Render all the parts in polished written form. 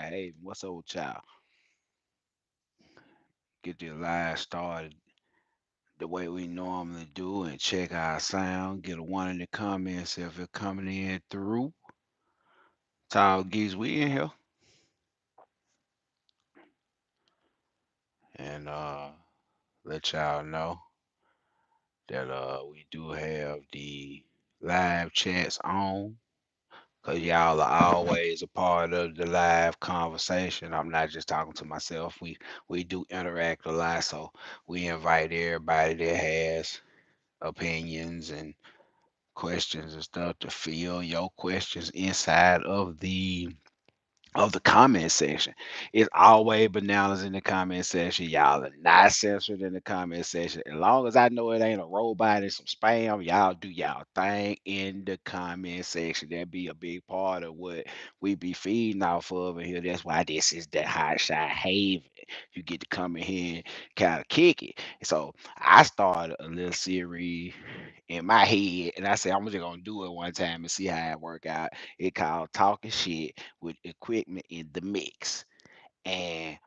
behaving. What's up with y'all? Get the live started the way we normally do and check our sound. Get a one in the comments if it's coming in through. Tall geese, we in here. And let y'all know that we do have the live chats on. Cause y'all are always a part of the live conversation. I'm not just talking to myself. We do interact a lot, so we invite everybody that has opinions and questions and stuff to fill your questions inside of the comment section. It's always bananas in the comment section. Y'all are not censored in the comment section. As long as I know it ain't a robot and some spam, y'all do y'all thing in the comment section. That be a big part of what we be feeding off of in here. That's why this is the hot shot haven. You get to come in here and kind of kick it. So I started a little series in my head, and I said I'm just gonna do it one time and see how it work out. It called Talking Shit with Equipment in the Mix. And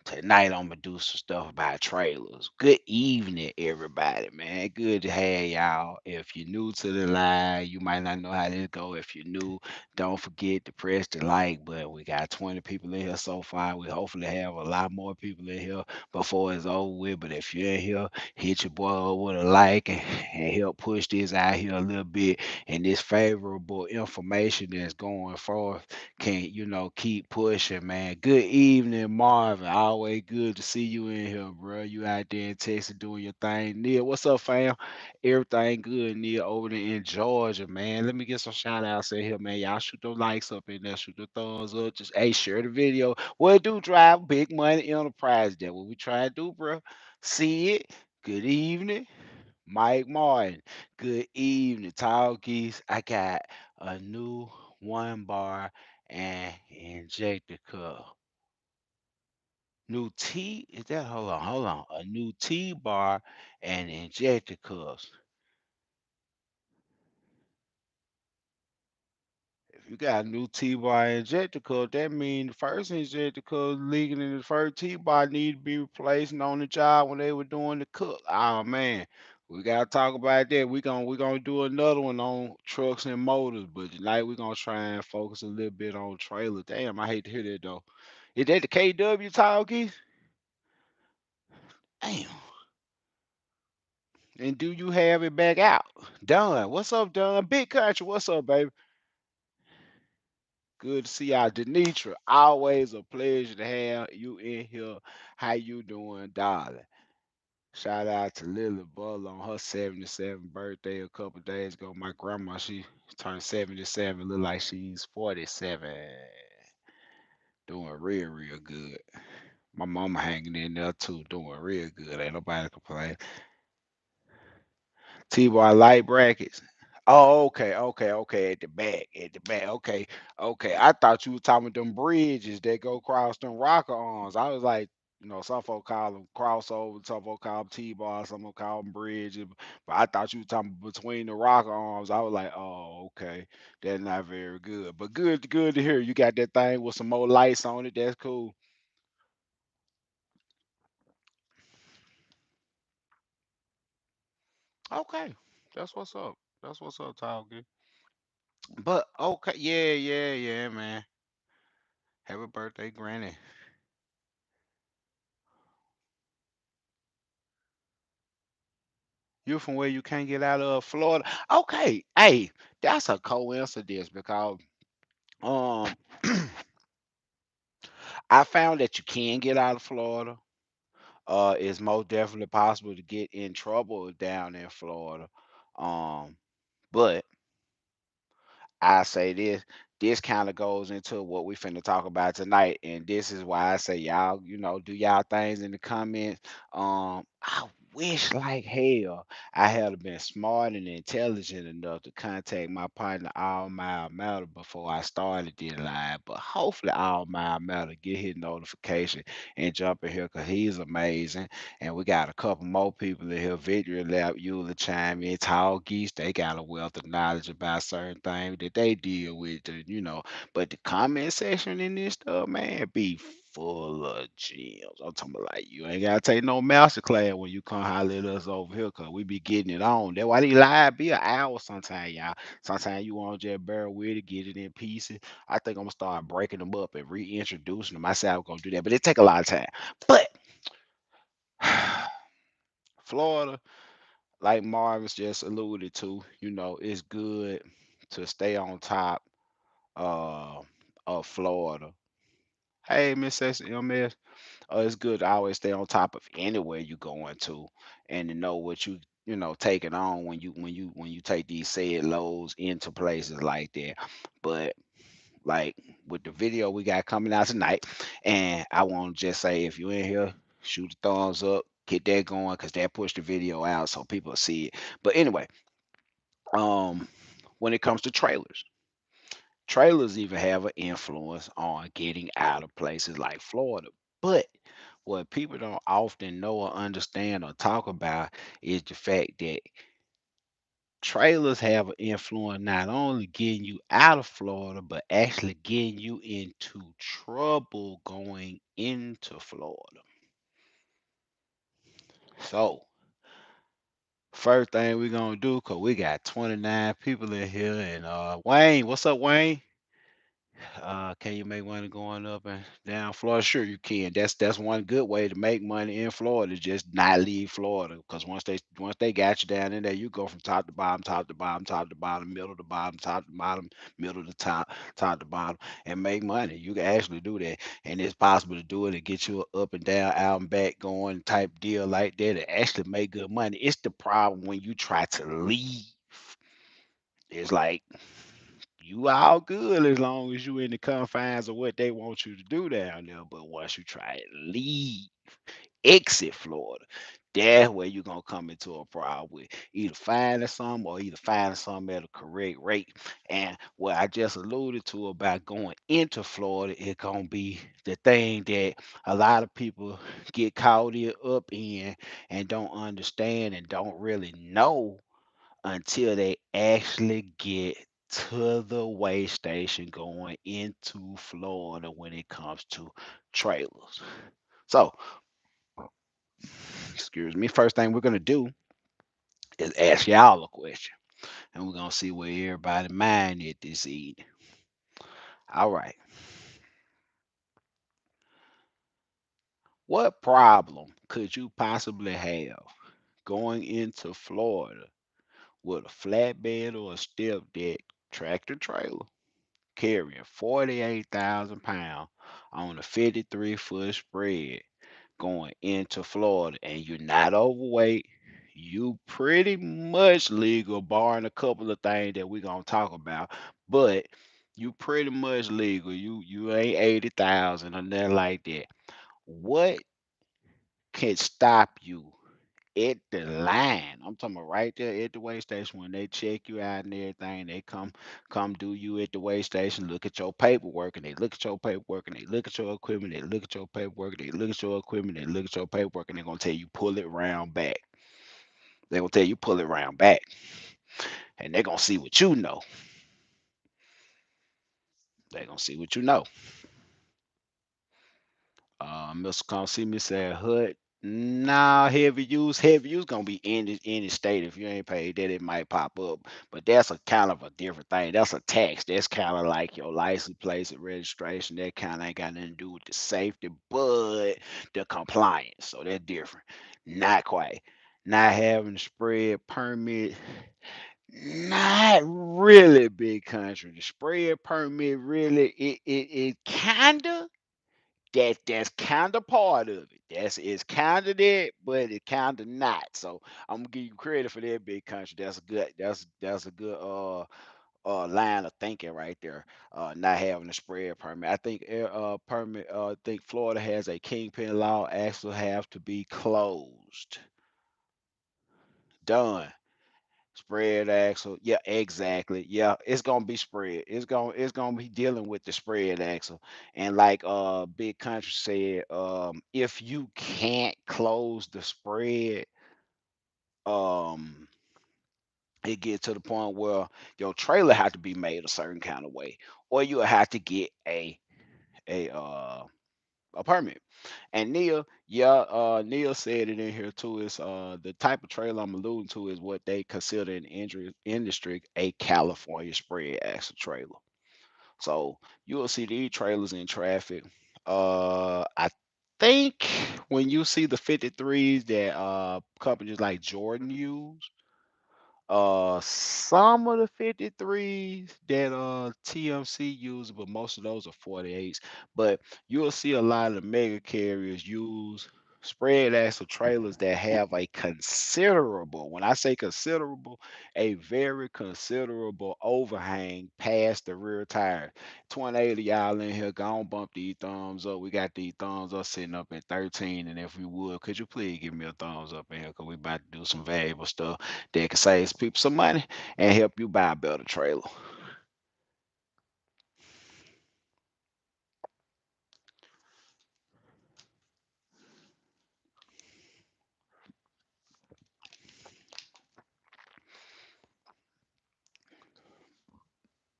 tonight I'm gonna do some stuff about trailers. Good evening, everybody, man. Good to have y'all. If you're new to the line, you might not know how this go. If you're new, don't forget to press the like button. We got 20 people in here so far. We hopefully have a lot more people in here before it's over with. But if you're in here, hit your boy up with a like and help push this out here a little bit. And this favorable information that's going forth can keep pushing, man. Good evening, Marvin. Always good to see you in here, bro. You out there in Texas doing your thing. Neil, what's up, fam? Everything good, Neil, over there in Georgia, man. Let me get some shout outs in here, man. Y'all shoot those likes up in there, shoot the thumbs up. Just hey, share the video. What do drive big money enterprise? That what we try to do, bro. See it. Good evening. Mike Martin. Good evening, Tall Geese. I got a new one bar and injector cup. New T is that? Hold on. A new T bar and injector cups. If you got a new T-bar injector cup, that means the first injector cup leaking in the first T-bar need to be replaced and on the job when they were doing the cook. Oh man, we gotta talk about that. We gonna do another one on trucks and motors, but tonight we're gonna try and focus a little bit on trailers. Damn, I hate to hear that though. Is that the KW talkie? Damn. And do you have it back out? Done. What's up, Done? Big country. What's up, baby? Good to see y'all. Denitra, always a pleasure to have you in here. How you doing, darling? Shout out to Lily Butler on her 77th birthday a couple days ago. My grandma, she turned 77, look like she's 47. Doing real, real good. My mama hanging in there too, doing real good. Ain't nobody complain. T-bar light brackets. Oh, okay, okay, okay. At the back. Okay, okay. I thought you were talking about them bridges that go across them rocker arms. I was like, some folk call them crossover, some folk call them T-bar, some folk call them bridges. But I thought you were talking between the rocker arms. I was like, oh, okay, that's not very good. But good to hear you got that thing with some more lights on it. That's cool. Okay, that's what's up. That's what's up, Talkie. But okay, yeah, yeah, yeah, man. Happy birthday, Granny. You from where you can't get out of Florida? Okay, hey, that's a coincidence because um I found that you can get out of Florida. It's most definitely possible to get in trouble down in Florida. Um, but I say this kind of goes into what we finna talk about tonight, and this is why I say y'all, do y'all things in the comments. wish like hell I had been smart and intelligent enough to contact my partner All Mile Matter before I started this live. But hopefully All Mile Matter get his notification and jump in here because he's amazing. And we got a couple more people in here. Victory Lab, Eula chime in, Tall Geese. They got a wealth of knowledge about certain things that they deal with, But the comment section in this stuff, man, be full of gems. I'm talking about like you ain't gotta take no master class when you come holler at us over here, cause we be getting it on. That's why they live be an hour sometimes, y'all. Sometimes you want to just bear with it, get it in pieces. I think I'm gonna start breaking them up and reintroducing them. I said I was gonna do that, but it take a lot of time. But Florida, like Marvin's just alluded to, it's good to stay on top uh, of Florida. Hey, Miss MS. It's good to always stay on top of anywhere you're going to, and to know what taking on when you take these said loads into places like that. But like with the video we got coming out tonight, and I want to just say if you're in here, shoot a thumbs up, get that going, because that push the video out so people see it. But anyway, um, when it comes to trailers even have an influence on getting out of places like Florida. But what people don't often know or understand or talk about is the fact that trailers have an influence not only getting you out of Florida, but actually getting you into trouble going into Florida. So, first thing we're gonna do, cause we got 29 people in here, and Wayne, what's up, Wayne? Can you make money going up and down Florida? Sure, you can. That's one good way to make money in Florida. Just not leave Florida, because once they got you down in there, you go from top to bottom, top to bottom, top to bottom, middle to bottom, top to bottom, middle to top, top to bottom, and make money. You can actually do that, and it's possible to do it and get you a up and down, out and back going type deal like that, and actually make good money. It's the problem when you try to leave. It's like you all good as long as you in the confines of what they want you to do down there. But once you try and leave, exit Florida, that's where you're gonna come into a problem with either finding some or either finding some at a correct rate. And what I just alluded to about going into Florida is gonna be the thing that a lot of people get caught up in and don't understand and don't really know until they actually get to the way station going into Florida when it comes to trailers. So, excuse me, first thing we're going to do is ask y'all a question, and we're going to see where everybody mind is this evening. All right. What problem could you possibly have going into Florida with a flatbed or a step deck tractor trailer carrying 48,000 pounds on a 53-foot spread going into Florida, and you're not overweight? You pretty much legal, barring a couple of things that we're gonna talk about, but you pretty much legal. You ain't 80,000 or nothing like that. What can stop you at the line? I'm talking about right there at the weigh station when they check you out and everything. They come do you at the weigh station, look at your paperwork, and they look at your paperwork, and they look at your equipment, they look at your paperwork, they look at your equipment, they look at your paperwork, and they're gonna tell you pull it round back. They're gonna tell you pull it round back, and they're gonna see what you know. They're gonna see what you know. Mr. Come see me said Hood. Nah, heavy use gonna be in the state. If you ain't paid that, it might pop up. But that's a kind of a different thing. That's a tax. That's kind of like your license plate and registration. That kind of ain't got nothing to do with the safety, but the compliance. So that's different. Not quite. Not having a spread permit. Not really, big country. The spread permit really it kinda that's kind of part of it. That's it's kind of that, but it kind of not. So I'm gonna give you credit for that, big country. That's a good. That's a good line of thinking right there. Not having a spread permit. I think permit. I think Florida has a kingpin law. Actually have to be closed. Done. Spread axle. Yeah, exactly. Yeah, it's gonna be spread. It's gonna be dealing with the spread axle. And like Big Country said, if you can't close the spread, um it get to the point where your trailer have to be made a certain kind of way, or you'll have to get a uh a permit. And Neil said it in here too. Is the type of trailer I'm alluding to is what they consider in the industry a California spread axle trailer. So you'll see these trailers in traffic. I think when you see the 53s that companies like Jordan use, some of the 53s that TMC use, but most of those are 48s. But you'll see a lot of the mega carriers use spread axle trailers that have a considerable, when I say considerable, a very considerable overhang past the rear tire. 28 of y'all in here, go on bump these thumbs up. We got these thumbs up sitting up at 13. And if you would, could you please give me a thumbs up in here? Because we about to do some valuable stuff that can save people some money and help you buy a better trailer.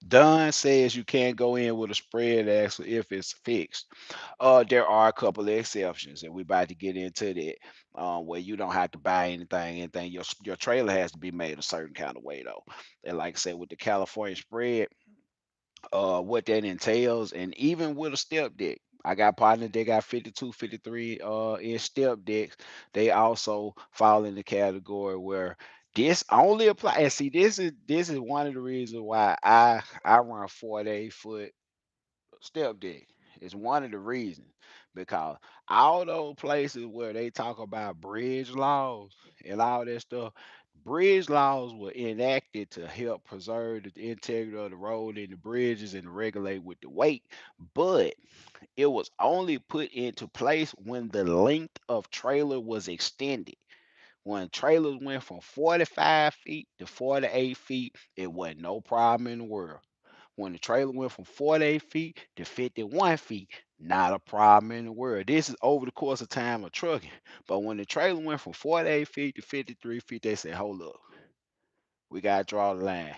Don says you can't go in with a spread axle if it's fixed. There are a couple of exceptions, and we're about to get into that. Where you don't have to buy anything. Your trailer has to be made a certain kind of way though. And like I said, with the California spread, what that entails, and even with a step deck. I got partners they got 52, 53 inch step decks. They also fall in the category where this only apply. And see, this is one of the reasons why I run 48-foot step deck. It's one of the reasons because all those places where they talk about bridge laws and all that stuff, bridge laws were enacted to help preserve the integrity of the road and the bridges and regulate with the weight, but it was only put into place when the length of trailer was extended. When trailers went from 45 feet to 48 feet, it wasn't no problem in the world. When the trailer went from 48 feet to 51 feet, not a problem in the world. This is over the course of time of trucking. But when the trailer went from 48 feet to 53 feet, they said, hold up, we got to draw the line.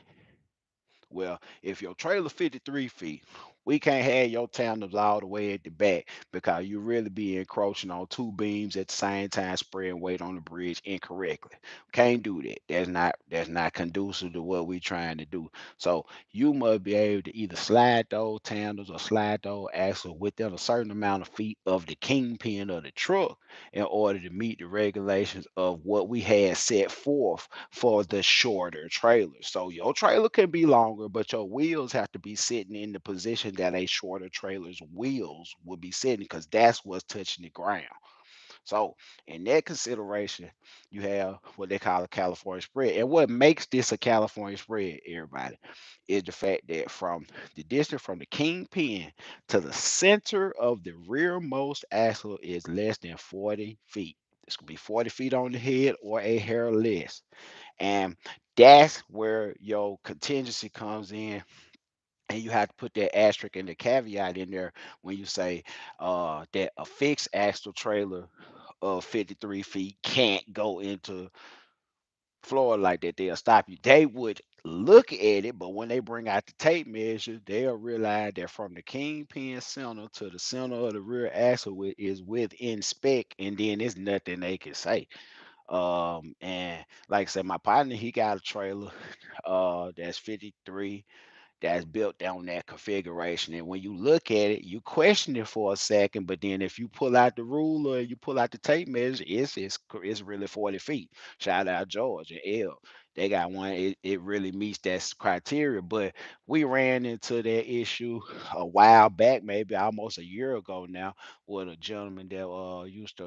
Well, if your trailer 53 feet, we can't have your tandems all the way at the back because you really be encroaching on two beams at the same time, spreading weight on the bridge incorrectly. Can't do that. That's not conducive to what we're trying to do. So you must be able to either slide those tandems or slide those axles within a certain amount of feet of the kingpin of the truck in order to meet the regulations of what we had set forth for the shorter trailer. So your trailer can be longer, but your wheels have to be sitting in the position that a shorter trailer's wheels will be sitting because that's what's touching the ground. So, in that consideration, you have what they call a California spread. And what makes this a California spread, everybody, is the fact that from the distance from the kingpin to the center of the rearmost axle is less than 40 feet. It's gonna be 40 feet on the head or a hair less. And that's where your contingency comes in. And you have to put that asterisk and the caveat in there when you say that a fixed axle trailer of 53 feet can't go into Florida like that. They'll stop you. They would look at it, but when they bring out the tape measure, they'll realize that from the kingpin center to the center of the rear axle is within spec, and then there's nothing they can say. And like I said, my partner, he got a trailer that's 53 that's built on that configuration. And when you look at it, you question it for a second, but then if you pull out the ruler and you pull out the tape measure, it's really 40 feet. Shout out George and L. They got one, it really meets that criteria. But we ran into that issue a while back, maybe almost a year ago now, with a gentleman that used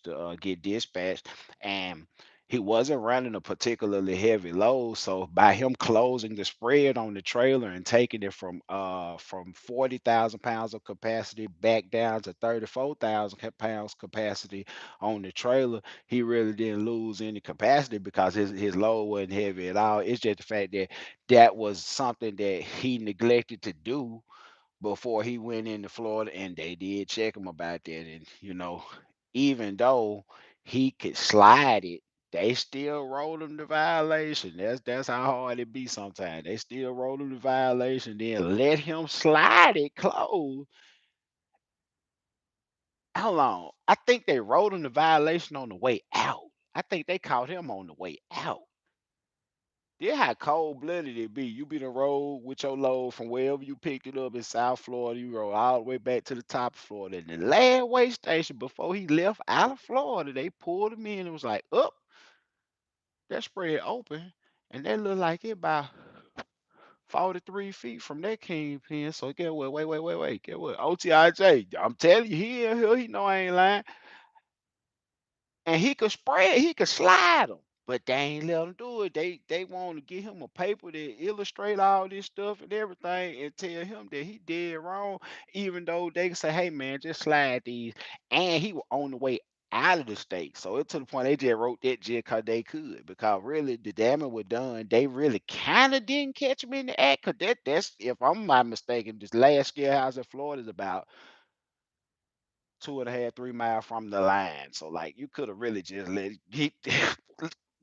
to get dispatched. And he wasn't running a particularly heavy load. So by him closing the spread on the trailer and taking it from 40,000 pounds of capacity back down to 34,000 pounds capacity on the trailer, he really didn't lose any capacity because his load wasn't heavy at all. It's just the fact that that was something that he neglected to do before he went into Florida, and they did check him about that. And even though he could slide it, they still rolled him the violation. That's how hard it be sometimes. They still rolled him the violation, then let him slide it close. How long? I think they rolled him the violation on the way out. I think they caught him on the way out. Yeah, how cold blooded it be. You be the road with your load from wherever you picked it up in South Florida. You roll all the way back to the top of Florida. And the last way station before he left out of Florida, they pulled him in and was like, up, that spread open. And that looked like it about 43 feet from that kingpin. So get what? Wait. Get what? OTIJ. I'm telling you, he in here. He know I ain't lying. And he could spread, he could slide them, but they ain't let him do it. They want to give him a paper that illustrate all this stuff and everything, and tell him that he did wrong, even though they can say, "Hey man, just slide these." And he was on the way out of the state, so it to the point they just wrote that just cause they could, because really the damage was done. They really kind of didn't catch him in the act, cause that's if I'm not mistaken, this last scale house in Florida is about 2.5, 3 miles from the line. So like you could have really just let it get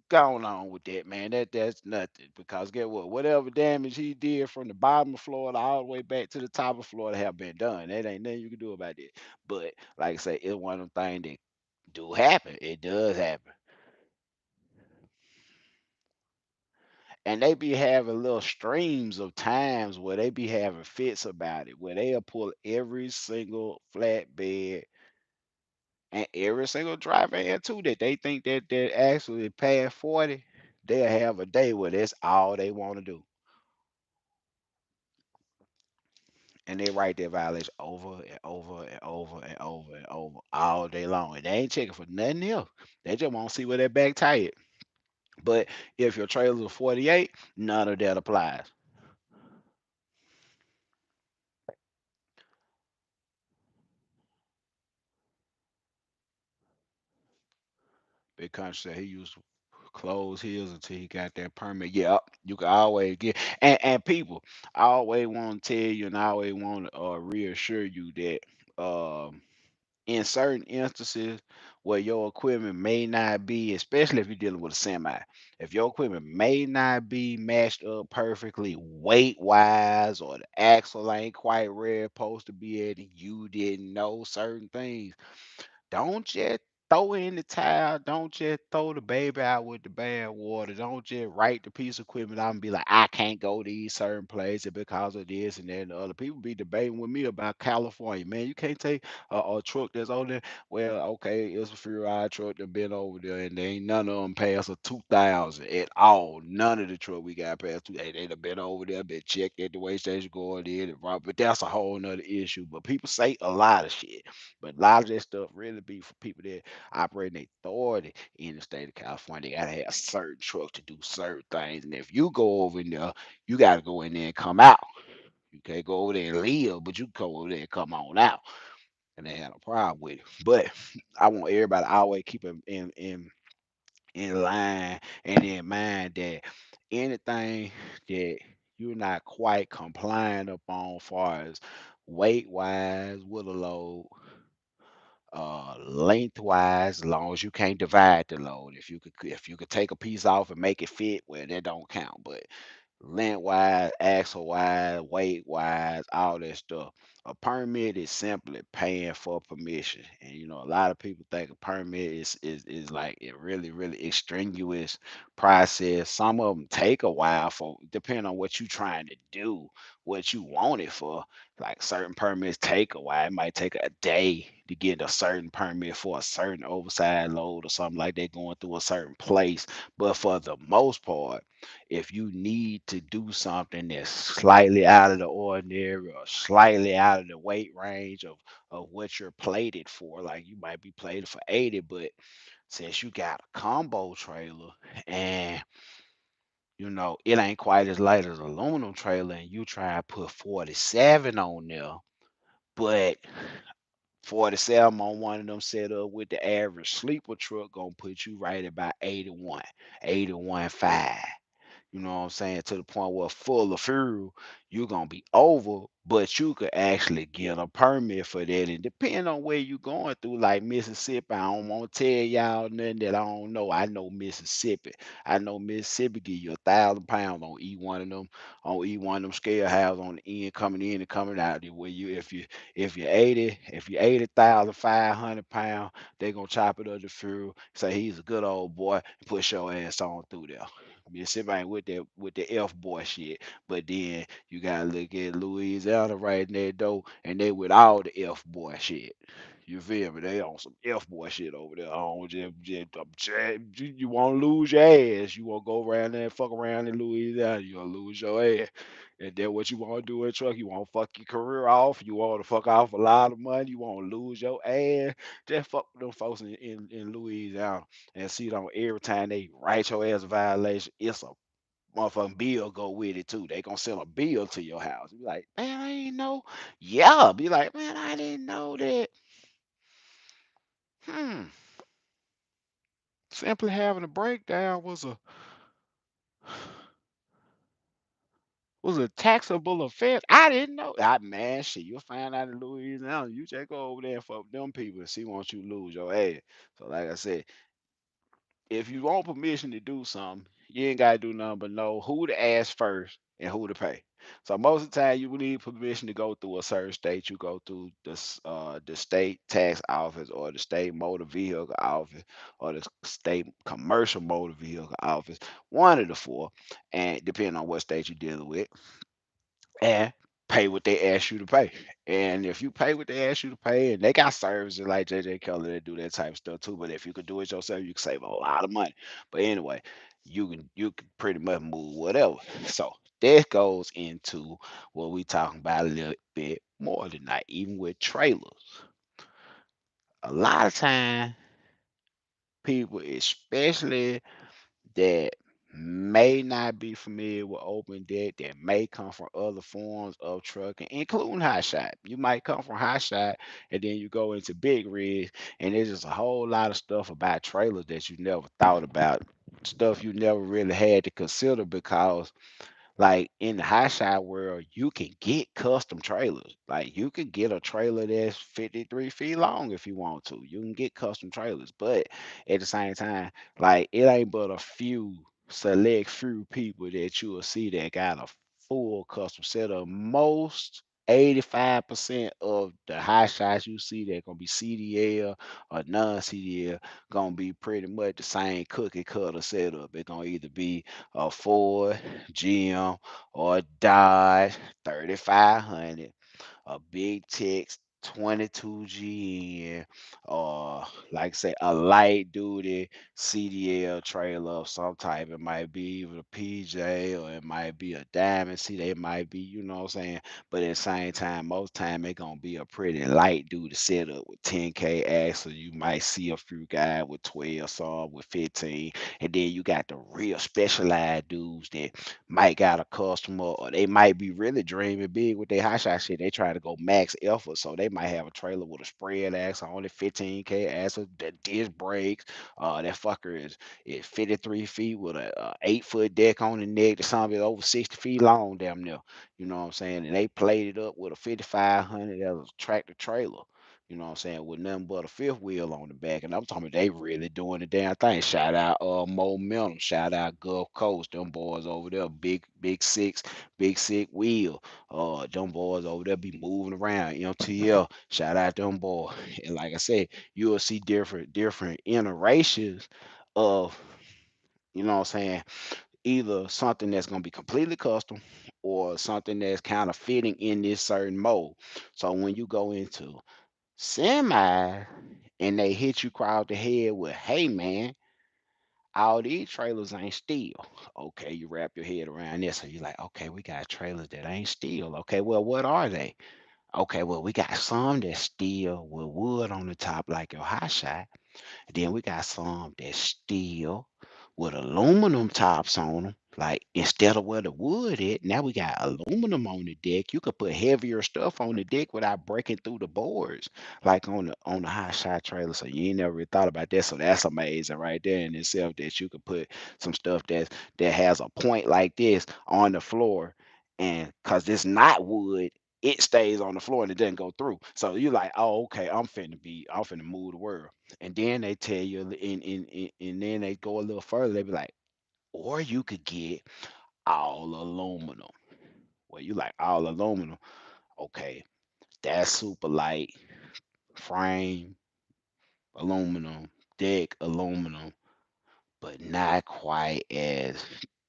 going on with that, man. That's nothing. Because get what? Whatever damage he did from the bottom of Florida all the way back to the top of Florida have been done. That ain't nothing you can do about it. But like I say, it's one of them things that do happen. It does happen. And they be having little streams of times where they be having fits about it, where they'll pull every single flatbed and every single driver in too that they think that they're actually past 40, they'll have a day where that's all they want to do. And they write their violation over and over and over and over and over all day long. And they ain't checking for nothing else. They just want to see where that back tire. But if your trailer's a 48, none of that applies. Big Country said he used to close his until he got that permit. Yeah, you can always get, and people, I always want to tell you and I always want to reassure you that in certain instances where your equipment may not be, especially if you're dealing with a semi, if your equipment may not be matched up perfectly weight wise, or the axle ain't quite where it's supposed to be at, and you didn't know certain things, don't just throw in the towel. Don't just throw the baby out with the bad water. Don't just write the piece of equipment out and be like, I can't go to these certain places because of this and that and the other. People be debating with me about California. Man, you can't take a truck that's on there. Well, okay, it's a free ride truck that been over there, and they ain't none of them pass a 2,000 at all. None of the truck we got past 2. They done been over there, been checked at the way station going in, and but that's a whole nother issue. But people say a lot of shit. But a lot of that stuff really be for people that operate in authority in the state of California. They gotta have certain trucks to do certain things. And if you go over in there, you gotta go in there and come out. You can't go over there and live, but you can go over there and come on out. And they had a problem with it. But I want everybody to always keep in line and in mind that anything that you're not quite compliant upon far as weight wise with a load, lengthwise, as long as you can't divide the load. If you could take a piece off and make it fit, well, that don't count. But lengthwise, axle wise, weight wise, all that stuff. A permit is simply paying for permission. And a lot of people think a permit is like a really, really extraneous process. Some of them take a while for depending on what you're trying to do, what you want it for. Like certain permits take a while. It might take a day, to get a certain permit for a certain oversized load or something like that going through a certain place. But for the most part, if you need to do something that's slightly out of the ordinary or slightly out of the weight range of what you're plated for, like you might be plated for 80, but since you got a combo trailer and it ain't quite as light as an aluminum trailer, and you try to put 47 on there, but 47 on one of them set up with the average sleeper truck gonna put you right about 81, 81.5. You know what I'm saying? To the point where full of fuel, you're gonna be over, but you could actually get a permit for that. And depending on where you're going through, like Mississippi, I don't want to tell y'all nothing that I don't know. I know Mississippi. I know Mississippi give you 1,000 pounds on each one of them scale halves on the end, coming in and coming out. Where if you're 80,500 pounds, they gonna chop it up to fuel. Say he's a good old boy, and push your ass on through there. Mississippi ain't with the F boy shit. But then you gotta look at Louisiana right in there though, and they with all the F boy shit. You feel me? They on some F boy shit over there. On you won't lose your ass. You won't go around there and fuck around in Louisiana. You gonna lose your ass. And then what you want to do in truck, you want to fuck your career off. You want to fuck off a lot of money. You want to lose your ass. Just fuck with them folks in Louisiana and see them every time they write your ass a violation, it's a motherfucking bill go with it too. They gonna send a bill to your house. Be like, man, I ain't know. Yeah, be like, man, I didn't know that. Hmm. Simply having a breakdown was a taxable offense. I didn't know. Man, shit, you'll find out in Louisiana. You just go over there and fuck them people and see once you lose your ass. So like I said, if you want permission to do something, you ain't gotta do nothing but know who to ask first and who to pay. So most of the time, you will need permission to go through a certain state. You go through the state tax office or the state motor vehicle office or the state commercial motor vehicle office, one of the four, and depending on what state you're dealing with, and pay what they ask you to pay. And if you pay what they ask you to pay, and they got services like JJ Keller that do that type of stuff too. But if you could do it yourself, you can save a lot of money. But anyway, you can pretty much move whatever. So that goes into what we talking about a little bit more tonight, even with trailers. A lot of time people, especially that may not be familiar with open deck, that may come from other forms of trucking, including high shot. You might come from high shot and then you go into big rigs, and there's just a whole lot of stuff about trailers that you never thought about, stuff you never really had to consider because like in the high shot world, you can get custom trailers. Like you can get a trailer that's 53 feet long if you want to. You can get custom trailers, but at the same time, like it ain't but a few select few people that you will see that got a full custom setup. Most 85% of the high shots you see that gonna be CDL or non-CDL gonna be pretty much the same cookie cutter setup. It's gonna either be a Ford, GM, or Dodge 3500, a big Tex 22 GN, or like I say, a light duty CDL trailer of some type. It might be even a PJ or it might be a Diamond. See, they might be, you know what I'm saying? But at the same time, most time it gonna be a pretty light duty setup with 10K axle. You might see a few guys with 12, some with 15, and then you got the real specialized dudes that might got a customer or they might be really dreaming big with their high shot shit. They try to go max effort. So they might have a trailer with a spread axle, only 15K axle, the disc brakes. That fucker is 53 feet with a 8 foot deck on the neck. The something is over 60 feet long, damn near. You know what I'm saying? And they played it up with a 5500 that was a tractor trailer. You know what I'm saying? With nothing but a fifth wheel on the back. And I'm talking about they really doing the damn thing. Shout out Momentum. Shout out Gulf Coast. Them boys over there. Big six wheel. Them boys over there be moving around. MTL. Shout out them boys. And like I said, you'll see different iterations of, you know what I'm saying, either something that's gonna be completely custom or something that's kind of fitting in this certain mold. So when you go into Semi, and they hit you across the head with, hey man, all these trailers ain't steel. Okay, you wrap your head around this, so you're like, okay, we got trailers that ain't steel. Okay, well, what are they? Okay, well, we got some that's steel with wood on the top, like your hot shot. Then we got some that's steel with aluminum tops on them. Like instead of where the wood is, now we got aluminum on the deck. You could put heavier stuff on the deck without breaking through the boards, like on the high shot trailer. So you ain't never really thought about that. So that's amazing right there in itself that you could put some stuff that has a point like this on the floor, and cause it's not wood, it stays on the floor and it doesn't go through. So you're like, oh, okay, I'm finna move the world. And then they tell you, and then they go a little further. They be like, or you could get all aluminum. Well, you like all aluminum. Okay, that's super light frame, aluminum, deck, aluminum, but not quite as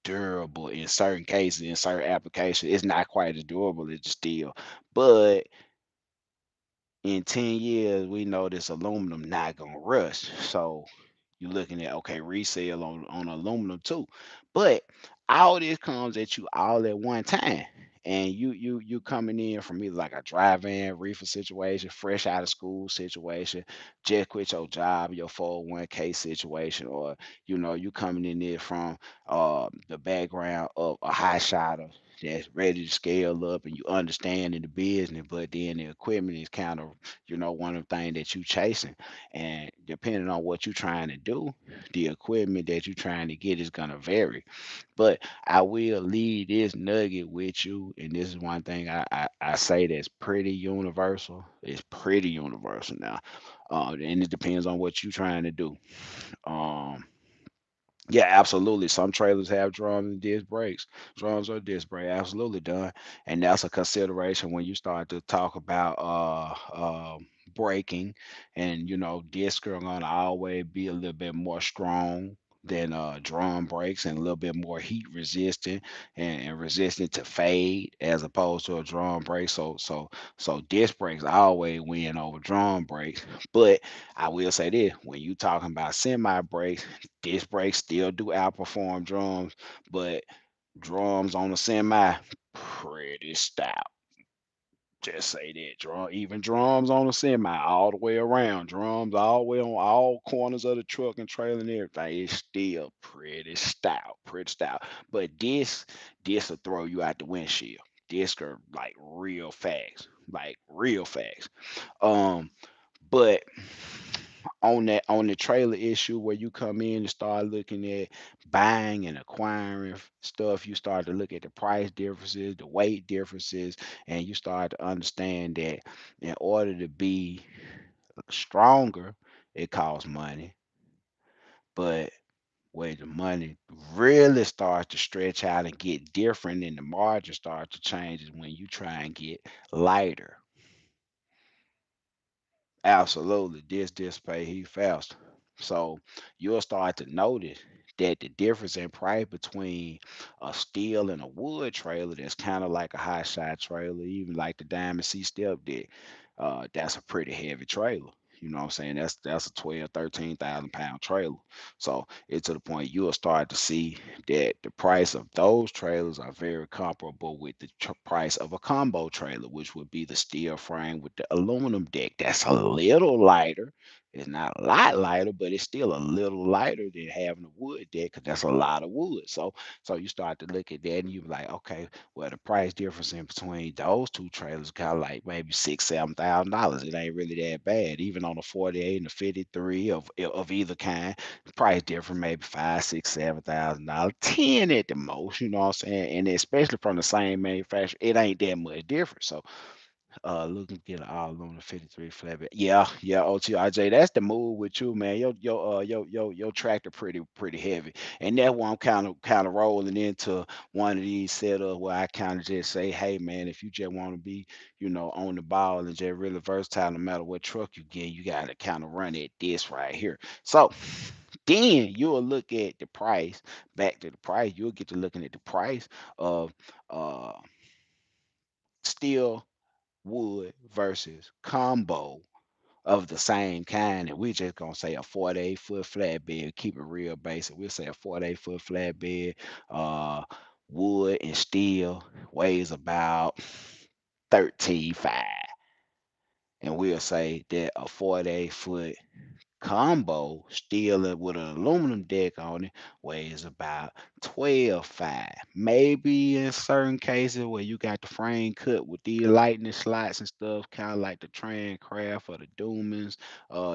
durable in certain cases, in certain applications. It's not quite as durable as the steel. But in 10 years, we know this aluminum not gonna rust. So you're looking at okay resale on aluminum too, but all this comes at you all at one time, and you coming in from either like a drive-in reefer situation, fresh out of school situation, just quit your job, your 401k situation, or you coming in there from the background of a high shotter that's ready to scale up and you understand in the business, but then the equipment is kind of one of the things that you chasing, and depending on what you're trying to do, the equipment that you're trying to get is going to vary. But I will leave this nugget with you. And this is one thing I say that's pretty universal. It's pretty universal now. And it depends on what you're trying to do. Um, yeah, absolutely. Some trailers have drums and disc brakes. Drums or disc brake, absolutely done. And that's a consideration when you start to talk about braking. And discs are gonna always be a little bit more strong than drum brakes, and a little bit more heat resistant and resistant to fade as opposed to a drum brake. So disc brakes always win over drum brakes. But I will say this, when you talking about semi brakes, disc brakes still do outperform drums, but drums on a semi pretty stout. Just say that even drums on a semi all the way around, drums all the way on all corners of the truck and trailer and everything, it's still pretty stout, pretty stout. But this will throw you out the windshield. This are like real fast. Um, but on the trailer issue where you come in and start looking at buying and acquiring stuff, you start to look at the price differences, the weight differences, and you start to understand that in order to be stronger, it costs money. But where the money really starts to stretch out and get different and the margin starts to change is when you try and get lighter. Absolutely. This dissipate heat faster. So you'll start to notice that the difference in price between a steel and a wood trailer that's kind of like a high shot trailer, even like the Diamond C step deck, that's a pretty heavy trailer. You know what I'm saying? That's a 12, 13,000 pound trailer. So it's to the point you'll start to see that the price of those trailers are very comparable with the price of a combo trailer, which would be the steel frame with the aluminum deck. That's a little lighter. It's not a lot lighter, but it's still a little lighter than having a wood deck because that's a lot of wood. So you start to look at that and you're like, okay, well the price difference in between those two trailers kind of like maybe $6,000, $7,000. It ain't really that bad, even on a 48 and a 53 of either kind. Price difference maybe five, six, $7,000, 10 at the most. You know what I'm saying? And especially from the same manufacturer, it ain't that much different. So looking to get an all aluminum 53 flatbed. Yeah, yeah, OTRJ, that's the move with you, man. Your tractor pretty heavy. And that's why I'm kind of rolling into one of these setups where I kind of just say, hey man, if you just want to be, on the ball and just really versatile, no matter what truck you get, you gotta kind of run at this right here. So then you'll look at the price, back to the price, you'll get to looking at the price of uh steel wood versus combo. of the same kind, and we just gonna say a 48-foot flatbed. Keep it real basic. We'll say a 48-foot flatbed, uh, wood and steel, weighs about 13.5, and we'll say that a 48-foot combo steel with an aluminum deck on it weighs about 12.5. Maybe in certain cases where you got the frame cut with these lightning slots and stuff, kind of like the Trancraft or the Doomans,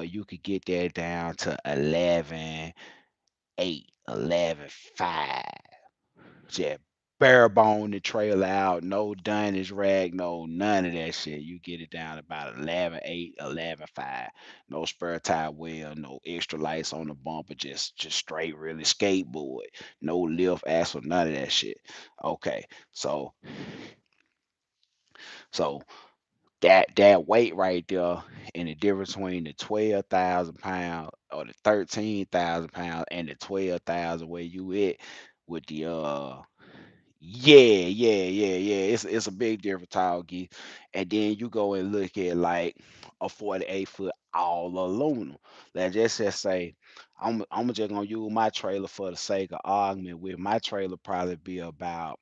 you could get that down to 11.8, 11.5. Just bare bone the trailer out, no dunnage rack, no none of that shit. You get it down about 11.8, 11.5. No spare tire wheel, no extra lights on the bumper, just straight really skateboard. No lift axle, none of that shit. Okay, so so that weight right there and the difference between the 12,000 pound or the 13,000 pound and the 12,000 where you at with the yeah. It's a big difference, tall geese. And then you go and look at like a 48-foot all aluminum. Let's just say I'm just gonna use my trailer for the sake of argument. With my trailer probably be about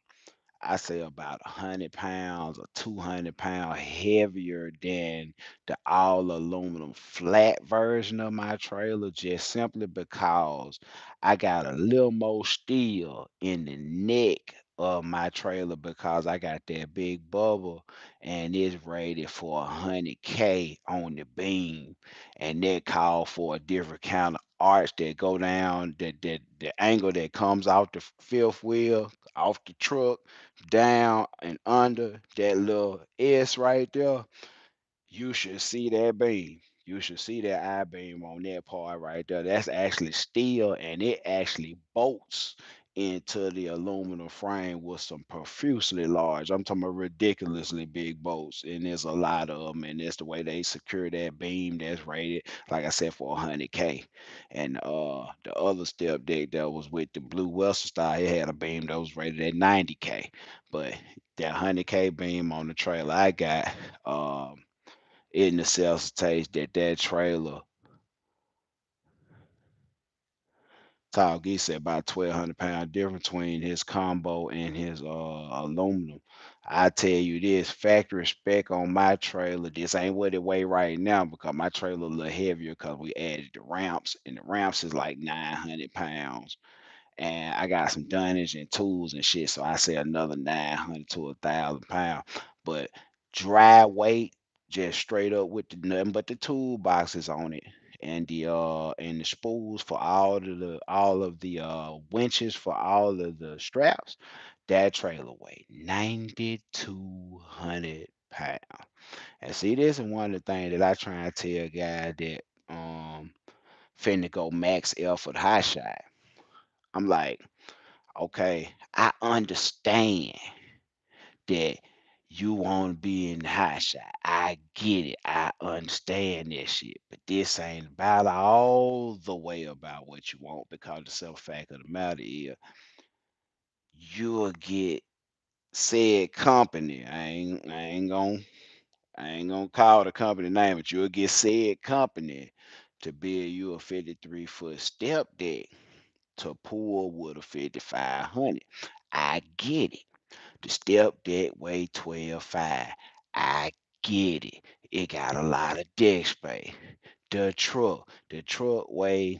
I say about 100 pounds or 200 pounds heavier than the all aluminum flat version of my trailer, just simply because I got a little more steel in the neck of my trailer because I got that big bubble and it's rated for 100K on the beam. And that called for a different kind of arch that go down that the angle that comes off the fifth wheel off the truck down and under that little S right there, you should see that beam. You should see that I beam on that part right there. That's actually steel and it actually bolts into the aluminum frame with some profusely large. I'm talking about ridiculously big bolts, and there's a lot of them. And that's the way they secure that beam that's rated, like I said, for 100K. And the other step deck that was with the Blue Western style, it had a beam that was rated at 90K. But that 100K beam on the trailer I got, it necessitates that trailer Tall Geese said about 1,200 pound difference between his combo and his aluminum. I tell you this, factory spec on my trailer, this ain't what it weigh right now because my trailer a little heavier because we added the ramps, and the ramps is like 900 pounds. And I got some dunnage and tools and shit. So I say another 900 to 1,000 pounds. But dry weight, just straight up with the nothing but the toolboxes on it, and the spools for all of the winches for all of the straps. That trailer weighed 9,200 pounds. And see, this is one of the things that I try and tell guys that finna go max effort high shot. I'm like, okay, I understand that you want to be in the high shot. I get it. I understand that shit. But this ain't about all the way about what you want because the simple fact of the matter is you'll get said company. I ain't gonna call the company name, but you'll get said company to build you a 53-foot step deck to pull with a 5,500. I get it. The step deck weigh 12.5. I get it. It got a lot of deck space. The truck weigh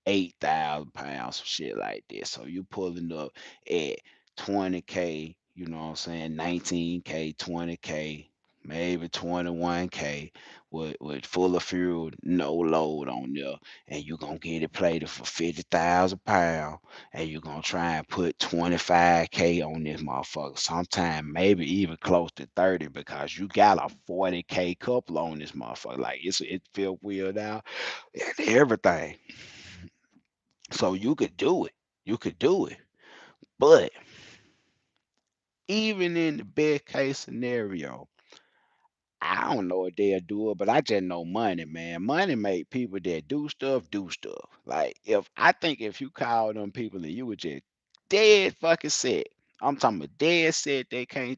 8,000 pounds, some shit like this. So you pulling up at 20K, you know what I'm saying, 19K, 20K, maybe 21K with full of fuel, no load on there, and you're gonna get it plated for 50,000 pounds, and you're gonna try and put 25K on this motherfucker, sometime maybe even close to 30 because you got a 40K couple on this motherfucker. Like it feel weird out. Everything. So you could do it. You could do it. But even in the best case scenario, I don't know if they'll do it, but I just know money, man. Money make people that do stuff do stuff. Like if I think if you call them people and you were just dead fucking set I'm talking about dead set. They can't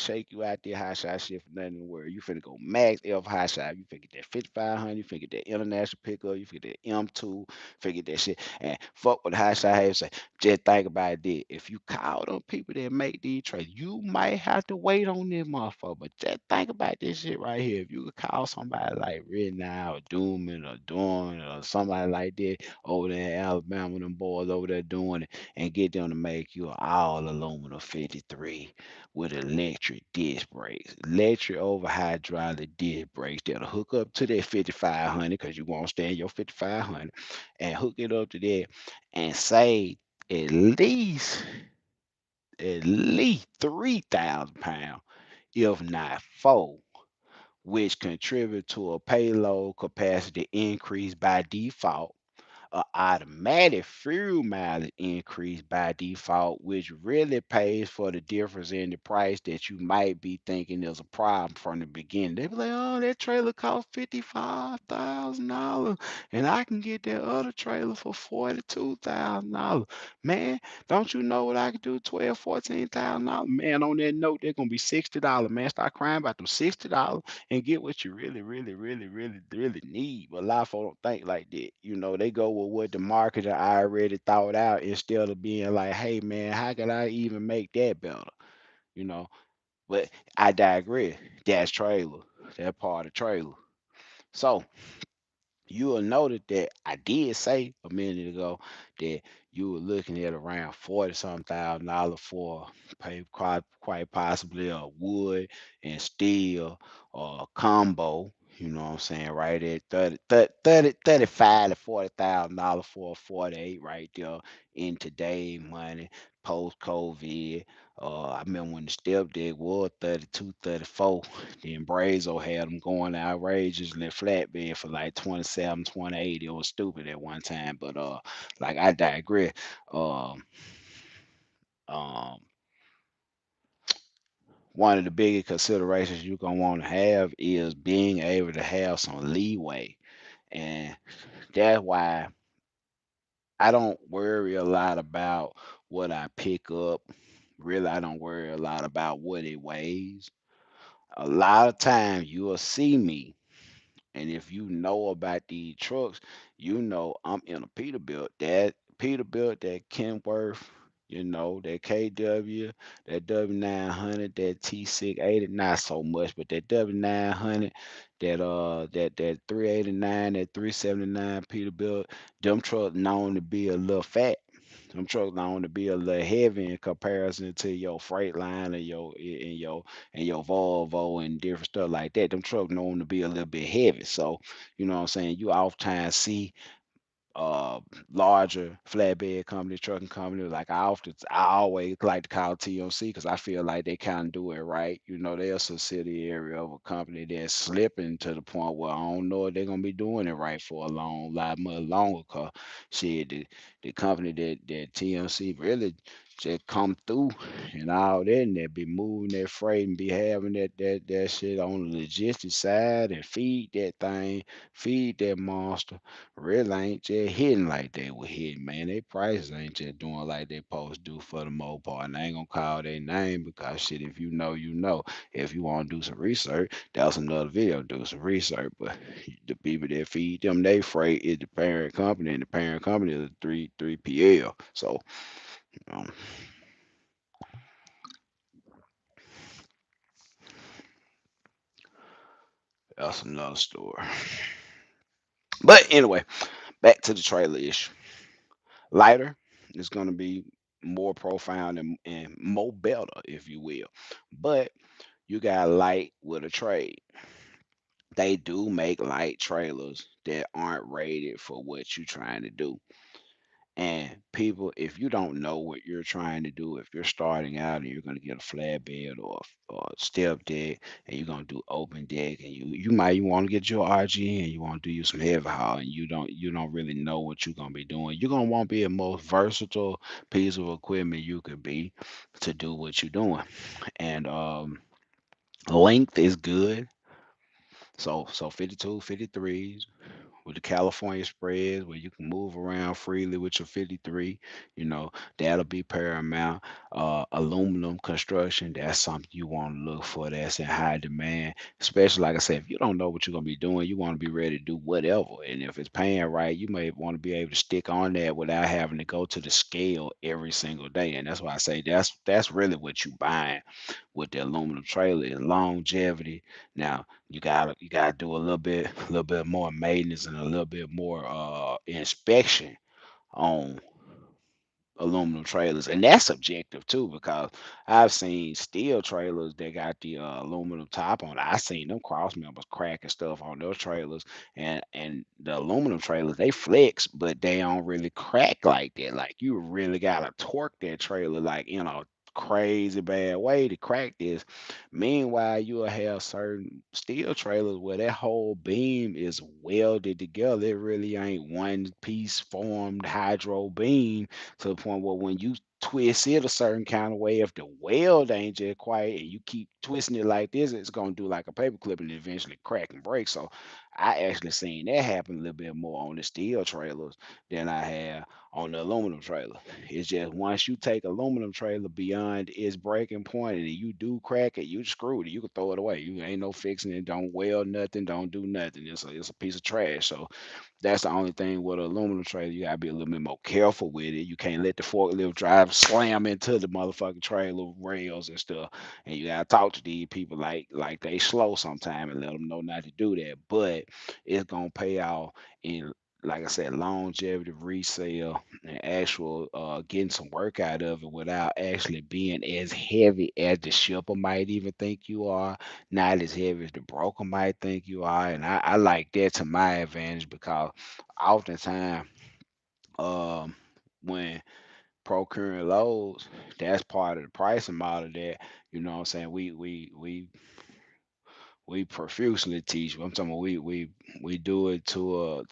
shake you out there high shot shit for nothing in the world. You finna go max F high shot. You finna get that 5500. You finna get that international pickup. You finna get that M2. Finna get that shit. And fuck what high shot have to say. Just think about it. If you call them people that make these trades, you might have to wait on them motherfucker. But just think about this shit right here. If you could call somebody like Red Now or Dooman or Dawn or somebody like that over there in Alabama, them boys over there doing it, and get them to make you an all aluminum 53 with electric disc brakes, electric over hydraulic disc brakes that'll hook up to that 5500 because you won't stay in your 5500 and hook it up to that and save at least at least 3,000 pounds, if not four, which contribute to a payload capacity increase by default, a automatic fuel mileage increase by default, which really pays for the difference in the price that you might be thinking is a problem from the beginning. They be like, oh, that trailer cost $55,000, and I can get that other trailer for $42,000. Man, don't you know what I could do? $14,000. Man, on that note, they're gonna be $60. Man, start crying about them $60 and get what you really, really, really, really, really need. But a lot of folks don't think like that. They go with what the marketer already thought out instead of being like, hey man, how can I even make that better? You know. But I digress. That's trailer. That part of trailer. So you will notice that I did say a minute ago that you were looking at around 40 some thousand dollars for quite possibly a wood and steel or combo. You know what I'm saying? Right at 35 to $40,000 for a 48 right there in today's money, post COVID. I remember when the step deck was 32, 34. Then Brazo had them going outrageously flatbed for like 27, 28. It was stupid at one time, but like I digress. Um, um, One of the biggest considerations you're gonna want to have is being able to have some leeway, and that's why I don't worry a lot about what I pick up. Really, I don't worry a lot about what it weighs. A lot of times you'll see me. And if you know about these trucks, you know I'm in a Peterbilt. That Peterbilt, that Kenworth, that KW, that W900, that T680, not so much, but that W900, that 389, that 379 Peterbilt, them trucks known to be a little fat. Them trucks known to be a little heavy in comparison to your Freightliner and your Volvo and different stuff like that. Them trucks known to be a little bit heavy. So, you know what I'm saying? You oftentimes see uh larger flatbed company, trucking company. Like I always like to call TMC because I feel like they kind of do it right. They're a subsidiary of a company that's slipping to the point where I don't know if they're gonna be doing it right for a lot much longer. Cause shit, the company that TMC really just come through and all that, and they be moving that freight and be having that shit on the logistics side and feed that monster really ain't just hitting like they were hitting, man. They prices ain't just doing like they supposed to do for the most part. And I ain't gonna call their name because shit, if you know, you know. If you want to do some research, that's another video. Do some research. But the people that feed them they freight is the parent company, and the parent company is three PL. So um, that's another story. But anyway, back to the trailer issue. Lighter is gonna be more profound and more better, if you will. But you got light with a trade. They do make light trailers that aren't rated for what you're trying to do. And people, if you don't know what you're trying to do, if you're starting out and you're going to get a flatbed or a step deck and you're going to do open deck and you might want to get your RGN, you want to do you some heavy haul and you don't really know what you're going to be doing. You're going to want to be the most versatile piece of equipment you could be to do what you're doing. And length is good. So 52, 53s, with the California spreads where you can move around freely with your 53, you know, that'll be paramount. Aluminum construction, that's something you want to look for. That's in high demand, especially like I said, if you don't know what you're gonna be doing, you want to be ready to do whatever. And if it's paying right, you may want to be able to stick on that without having to go to the scale every single day. And that's why I say that's really what you buying with the aluminum trailer is longevity. Now you gotta do a little bit more maintenance and a little bit more inspection on aluminum trailers, and that's subjective too because I've seen steel trailers that got the aluminum top on. I seen them cross members cracking stuff on those trailers, and the aluminum trailers they flex, but they don't really crack like that. Like you really gotta torque that trailer like crazy bad way to crack this. Meanwhile, you'll have certain steel trailers where that whole beam is welded together. It really ain't one piece formed hydro beam to the point where when you twist it a certain kind of way, if the weld ain't just quiet and you keep twisting it like this, it's gonna do like a paper clip and eventually crack and break. So I actually seen that happen a little bit more on the steel trailers than I have on the aluminum trailer. It's just once you take aluminum trailer beyond its breaking point and you do crack it, you screwed it. You can throw it away. You ain't no fixing it. Don't weld nothing. Don't do nothing. It's a piece of trash. So that's the only thing with an aluminum trailer. You gotta be a little bit more careful with it. You can't let the forklift driver slam into the motherfucking trailer rails and stuff. And you gotta talk to these people like they slow sometime and let them know not to do that. But it's gonna pay off in, like I said, longevity, resale, and actual getting some work out of it without actually being as heavy as the shipper might even think you are, not as heavy as the broker might think you are. And I like that to my advantage because oftentimes, um, when procuring loads, that's part of the pricing model that, what I'm saying, we profusely teach. I'm talking about we do it to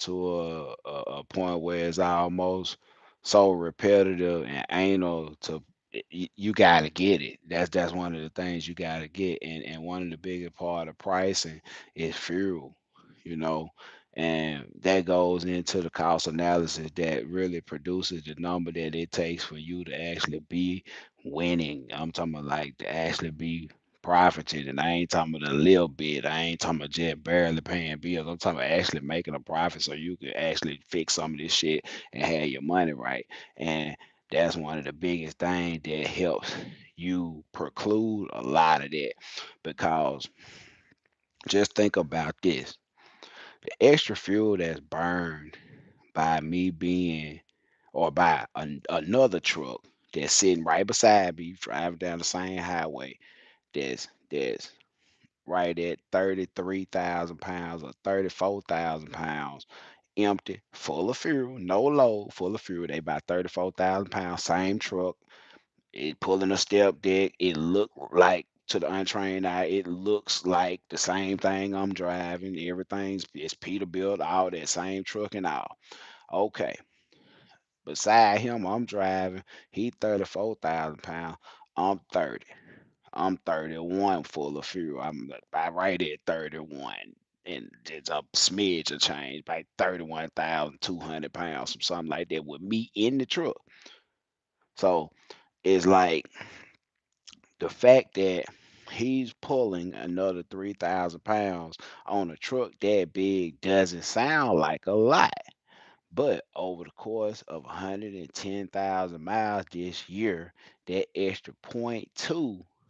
a point where it's almost so repetitive and anal to you got to get it. That's one of the things you got to get, and one of the biggest part of pricing is fuel, you know, and that goes into the cost analysis that really produces the number that it takes for you to actually be winning. I'm talking about like to actually be profited, and I ain't talking about a little bit. I ain't talking about just barely paying bills. I'm talking about actually making a profit so you can actually fix some of this shit and have your money right. And that's one of the biggest things that helps you preclude a lot of that because just think about this. The extra fuel that's burned by me being or by another truck that's sitting right beside me driving down the same highway that's right at 33,000 pounds or 34,000 pounds, empty, full of fuel, no load, full of fuel. They about 34,000 pounds, same truck. It pulling a step deck. It look like to the untrained eye, it looks like the same thing I'm driving. Everything's it's Peterbilt, all that same truck and all. Okay. Beside him, I'm driving. He 34,000 pounds. I'm 30. I'm 31 full of fuel. right at 31. And it's a smidge of change, like 31,200 pounds, or something like that, with me in the truck. So it's like the fact that he's pulling another 3,000 pounds on a truck that big doesn't sound like a lot. But over the course of 110,000 miles this year, that extra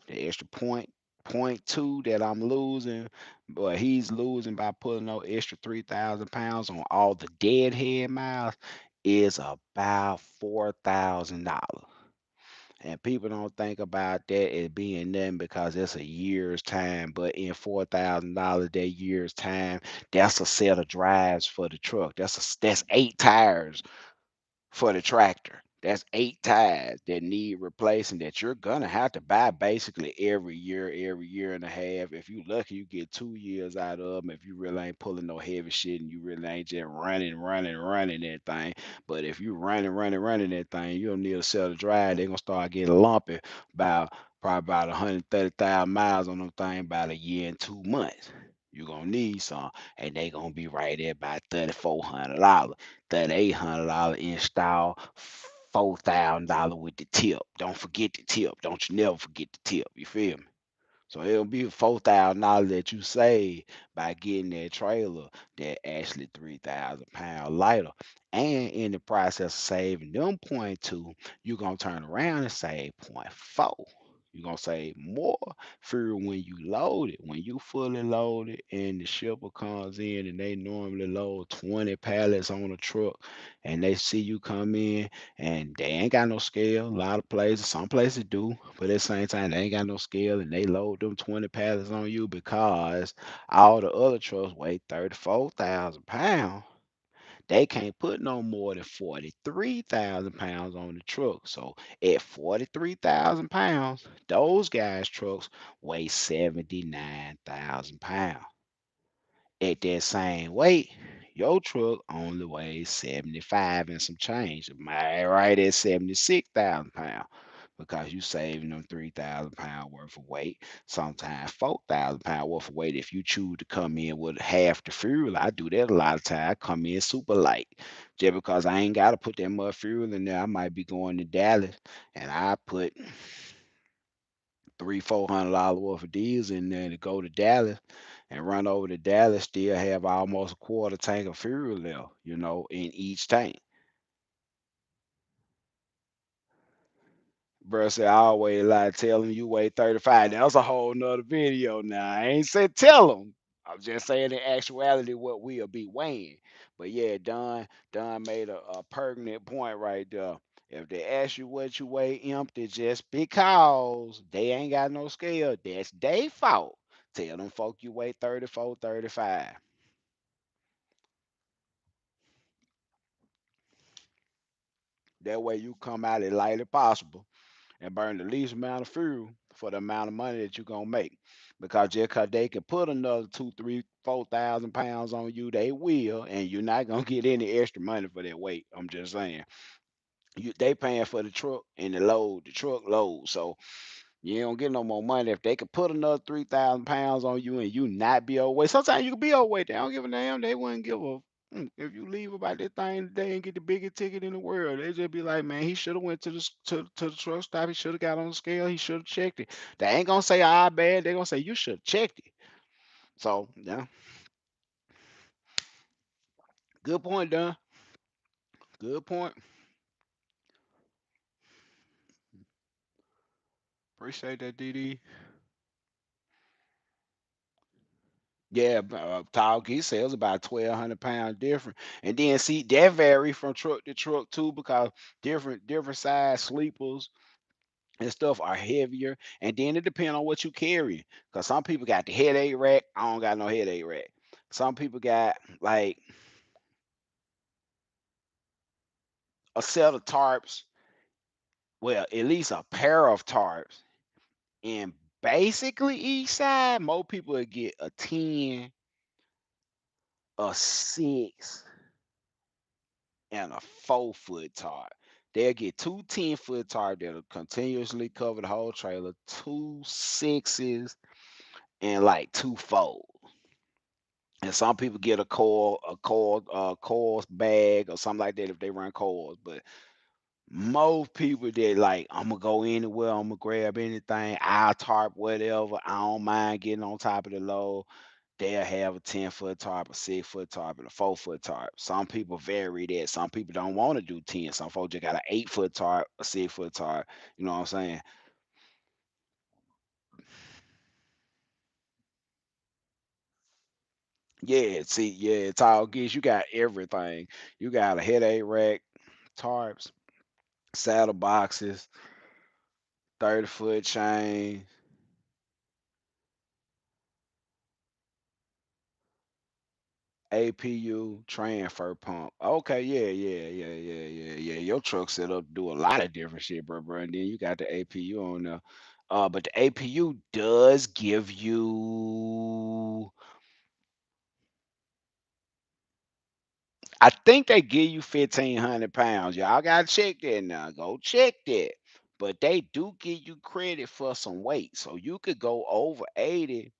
the extra point two that I'm losing, but he's losing by putting no extra 3,000 pounds on all the deadhead miles is about $4,000. And people don't think about that as being nothing because it's a year's time. But in $4,000 that year's time, that's a set of drives for the truck. That's 8 tires for the tractor. That's 8 tires that need replacing that you're gonna have to buy basically every year and a half. If you lucky, you get 2 years out of them. If you really ain't pulling no heavy shit and you really ain't just running that thing. But if you running that thing, you don't need a set of drive. They're gonna start getting lumpy about probably about 130,000 miles on them thing about a year and 2 months. You're gonna need some, and they gonna be right there by $3,400, $3,800 install, $4,000 with the tip. Don't forget the tip. Don't you never forget the tip. You feel me? So it'll be $4,000 that you save by getting that trailer that actually 3,000 pounds lighter. And in the process of saving them point two, you're gonna turn around and save point four. You're gonna save more fuel when you load it. When you fully loaded and the shipper comes in and they normally load 20 pallets on a truck and they see you come in and they ain't got no scale. A lot of places, some places do, but at the same time, they ain't got no scale and they load them 20 pallets on you because all the other trucks weigh 34,000 pounds. They can't put no more than 43,000 pounds on the truck. So at 43,000 pounds, those guys' trucks weigh 79,000 pounds. At that same weight, your truck only weighs 75 and some change. Am I right at 76,000 pounds? Because you saving them 3,000 pound worth of weight, sometimes 4,000 pound worth of weight. If you choose to come in with half the fuel, I do that a lot of time. I come in super light just because I ain't got to put that much fuel in there. I might be going to Dallas and I put $300-400 worth of diesel in there to go to Dallas and run over to Dallas, still have almost a quarter tank of fuel left, in each tank. Bro said, I always lie, tell him you weigh 35. That was a whole nother video now. I ain't said tell him. I'm just saying in actuality what we'll be weighing. But yeah, Don made a pertinent point right there. If they ask you what you weigh empty just because they ain't got no scale, that's their fault. Tell them folk you weigh 34, 35. That way you come out as light as possible and burn the least amount of fuel for the amount of money that you're gonna make. Because just cause they can put another two, three, 4,000 pounds on you, they will, and you're not gonna get any extra money for that weight. I'm just saying. They paying for the truck and the truck load. So you don't get no more money if they could put another 3,000 pounds on you and you not be overweight. Sometimes you can be overweight. They don't give a damn. They wouldn't give a if you leave about that thing today and get the biggest ticket in the world. They just be like, man, he should have went to to the truck stop. He should have got on the scale. He should have checked it. They ain't gonna say bad. They gonna say you should have checked it. So yeah, good point, Don. Good point. Appreciate that, DD. Yeah, Tall Geese sales about 1,200 pounds different, and then see that vary from truck to truck too because different size sleepers and stuff are heavier, and then it depends on what you carry. Because some people got the headache rack. I don't got no headache rack. Some people got like a set of tarps. Well, at least a pair of tarps, and basically each side. Most people would get a 10, a 6 and a 4 foot tarp. They'll get two 10 foot tarp that'll continuously cover the whole trailer, two sixes, and like two fours. And some people get coils bag or something like that if they run coils. But most people that like, I'm gonna go anywhere, I'm gonna grab anything, I'll tarp whatever. I don't mind getting on top of the load. They'll have a 10 foot tarp, a 6 foot tarp, and a 4 foot tarp. Some people vary that. Some people don't want to do 10. Some folks just got an 8 foot tarp, a 6 foot tarp. You know what I'm saying? Yeah, see, yeah, it's all good. You got everything. You got a headache rack, tarps, saddle boxes, 30-foot chain, APU, transfer pump. Okay, yeah. Your truck set up to do a lot of different shit, bro. And then you got the APU on there. But the APU does give you, I think they give you 1,500 pounds. Y'all gotta check that now. Go check that. But they do give you credit for some weight. So you could go over 80.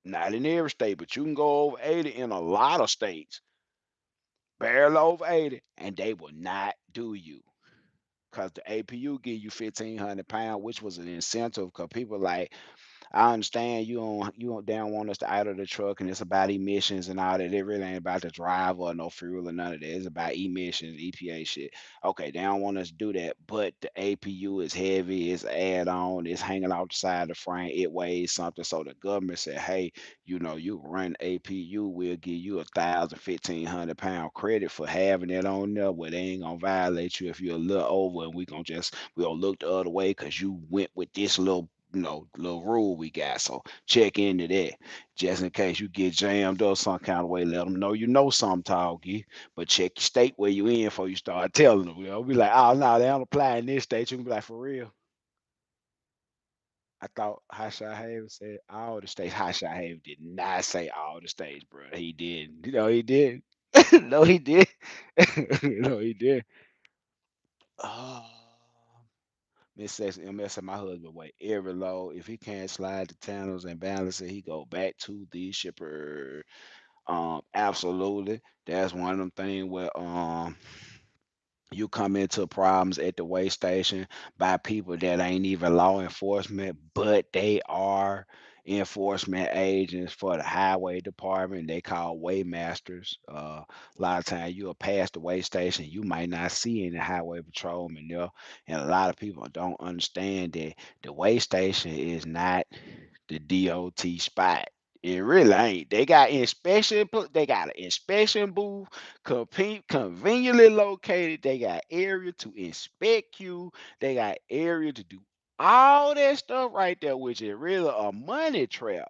Not in every state, but you can go over 80 in a lot of states, barely over 80, and they will not do you. Because the APU give you 1,500 pounds, which was an incentive. Because people like, I understand you don't they don't want us to idle the truck and it's about emissions and all that. It really ain't about the driver or no fuel or none of that. It's about emissions, EPA shit. Okay, they don't want us to do that, but the APU is heavy, it's add on, it's hanging off the side of the frame, it weighs something. So the government said, hey, you run APU, we'll give you 1,000, 1,500 pound credit for having it on there, but they ain't gonna violate you if you're a little over, and we gonna look the other way because you went with this little rule we got. So check into that just in case you get jammed up some kind of way. Let them know you know something, Talkie. But check your state where you in before you start telling them. Be like, oh no, they don't apply in this state. You can be like, for real. I thought Hasha Haven said all the states. Hasha Haven did not say all the states, bro. He didn't. He did. No, he did. No, he did. Oh, Miss Sexy MS and my husband wait every load. If he can't slide the channels and balance it, he go back to the shipper. Absolutely. That's one of them things where you come into problems at the weigh station by people that ain't even law enforcement, but they are enforcement agents for the highway department. They call waymasters. A lot of times you'll pass the weigh station, you might not see any highway patrolmen there, and a lot of people don't understand that the weigh station is not the DOT spot. It really ain't. They got an inspection booth, conveniently located. They got area to inspect you. They got area to do all that stuff right there, which is really a money trap.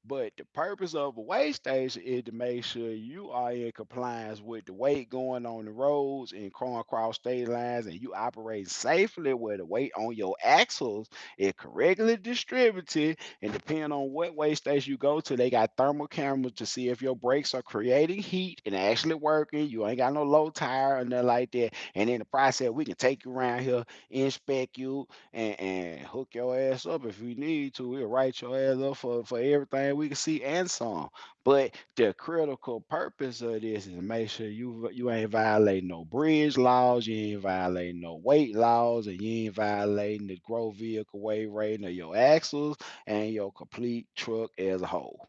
But the purpose of a weigh station is to make sure you are in compliance with the weight going on the roads and going across state lines, and you operate safely where the weight on your axles is correctly distributed. And depending on what weigh station you go to, they got thermal cameras to see if your brakes are creating heat and actually working. You ain't got no low tire or nothing like that. And in the process, we can take you around here, inspect you, and hook your ass up if we need to. We'll write your ass up for everything we can see and some. But the critical purpose of this is to make sure you ain't violating no bridge laws, you ain't violating no weight laws, and you ain't violating the gross vehicle weight rating of your axles and your complete truck as a whole.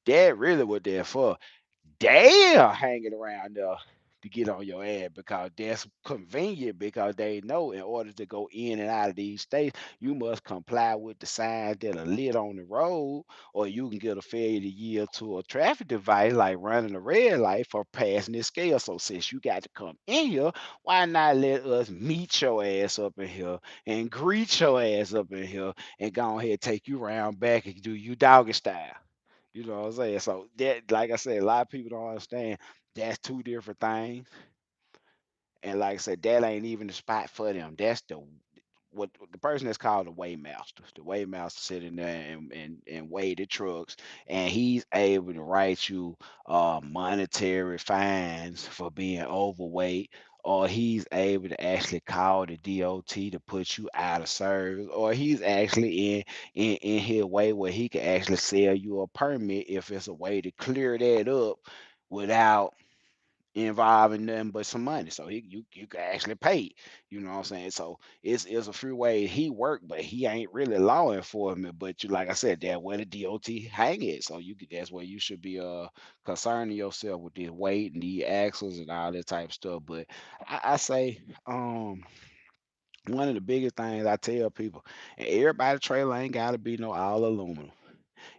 That really what they're for. They are hanging around there to get on your ass because that's convenient, because they know in order to go in and out of these states, you must comply with the signs that are lit on the road, or you can get a failure to yield to a traffic device like running a red light for passing the scale. So since you got to come in here, why not let us meet your ass up in here and greet your ass up in here and go ahead and take you around back and do you doggy style? You know what I'm saying? So that, like I said, a lot of people don't understand that's two different things. And like I said, that ain't even the spot for them. That's what the person that's called the weighmaster. The weighmaster sitting there and weigh the trucks, and he's able to write you monetary fines for being overweight, or he's able to actually call the DOT to put you out of service, or he's actually in his way where he can actually sell you a permit if it's a way to clear that up without involving nothing but some money. So you can actually pay. You know what I'm saying? So it's a free way he work, but he ain't really law enforcement. But you, like I said, that where the DOT hang it. So that's where you should be concerning yourself with this weight and the axles and all that type of stuff. But I say one of the biggest things I tell people, and everybody trailer ain't gotta be no all aluminum.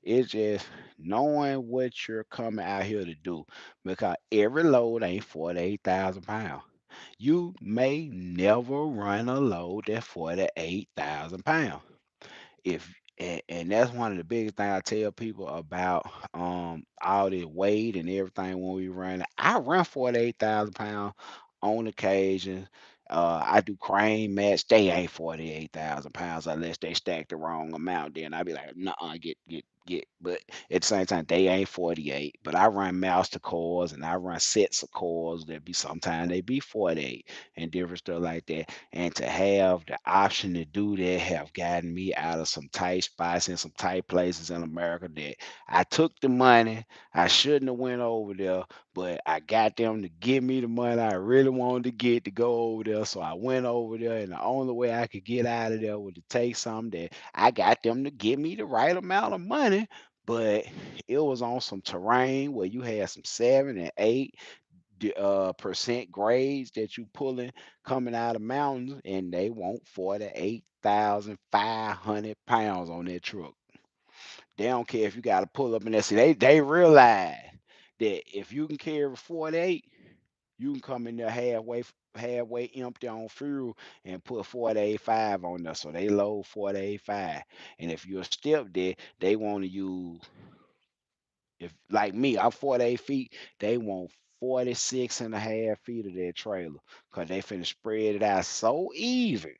It's just knowing what you're coming out here to do, because every load ain't 48,000 pounds. You may never run a load that's 48,000 pounds. And that's one of the biggest things I tell people about all this weight and everything when we run. I run 48,000 pounds on occasion. I do crane mats. They ain't 48,000 pounds unless they stack the wrong amount. Then I be like, nah, get. get, but at the same time, they ain't 48. But I run master cores and I run sets of cores that be sometimes they be 48 and different stuff like that. And to have the option to do that have gotten me out of some tight spots and some tight places in America that I took the money. I shouldn't have went over there, but I got them to give me the money I really wanted to get to go over there. So I went over there, and the only way I could get out of there was to take something that I got them to give me the right amount of money, but it was on some terrain where you had some 7 and 8 percent grades that you pulling coming out of mountains, and they want 48,500 pounds on that truck. They don't care if you got to pull up in that. See, they realize that if you can carry 48, you can come in there halfway empty on fuel and put 48.5 on there. So they load 48.5. And if you're a step there, they want to use, if like me, I'm 48 feet, they want 46.5 feet of their trailer. Cause they finna spread it out so even.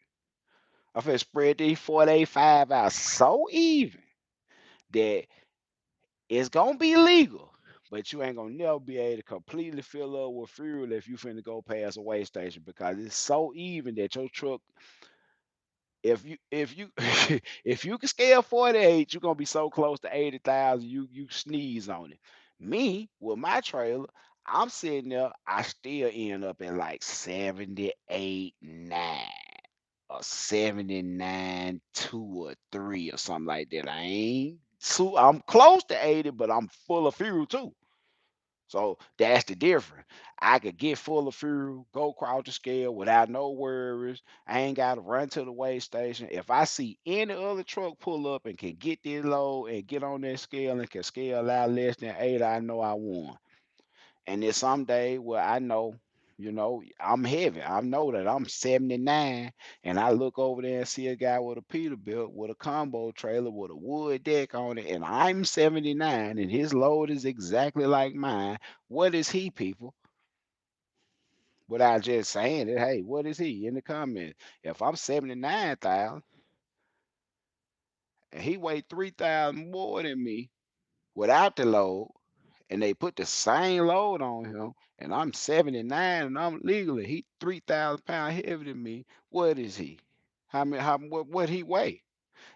I finna spread these 48.5 out so even that it's gonna be legal, but you ain't gonna never be able to completely fill up with fuel if you finna go past a weigh station because it's so even that your truck, if you if you can scale 48, you're gonna be so close to 80,000 you sneeze on it. Me with my trailer, I'm sitting there, I still end up at like 78, 9 or 79, 2 or 3 or something like that. I ain't so I'm close to 80, but I'm full of fuel too. So that's the difference. I could get full of fuel, go across the scale without no worries. I ain't got to run to the weigh station. If I see any other truck pull up and can get this low and get on that scale and can scale out less than 8, I know I won. And there's some day where I know, I'm heavy. I know that I'm 79, and I look over there and see a guy with a Peterbilt with a combo trailer with a wood deck on it, and I'm 79, and his load is exactly like mine. What is he, people? Without just saying it, hey, what is he in the comments? If I'm 79,000 and he weighed 3,000 more than me without the load, and they put the same load on him, and I'm 79 and I'm legally, he 3,000 pounds heavier than me. What is he? What he weigh?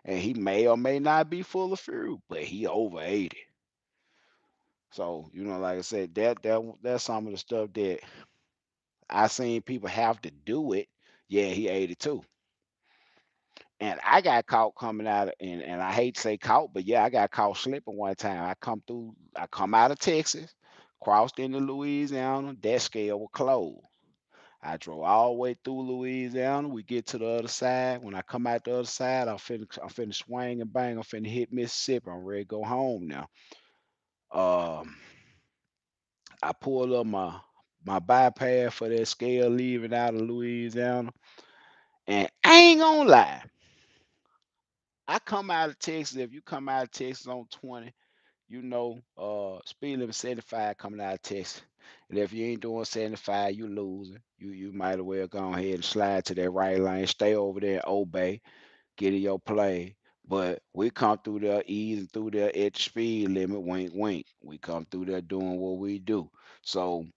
And he may or may not be full of fuel, but he over 80. So, like I said, that's some of the stuff that I seen people have to do it. Yeah, he 82. And I got caught coming out of, and I hate to say caught, but yeah, I got caught slipping one time. I come out of Texas, crossed into Louisiana, that scale was closed. I drove all the way through Louisiana. We get to the other side. When I come out the other side, I'm finna swing and bang. I'm finna hit Mississippi. I'm ready to go home now. Um, I pulled up my bypass for that scale leaving out of Louisiana, and I ain't gonna lie. I come out of Texas. If you come out of Texas on 20, speed limit 75 coming out of Texas. And if you ain't doing 75, you losing. You might as well go ahead and slide to that right lane, stay over there, obey, get in your play. But we come through there easing through there at the speed limit, wink, wink. We come through there doing what we do. So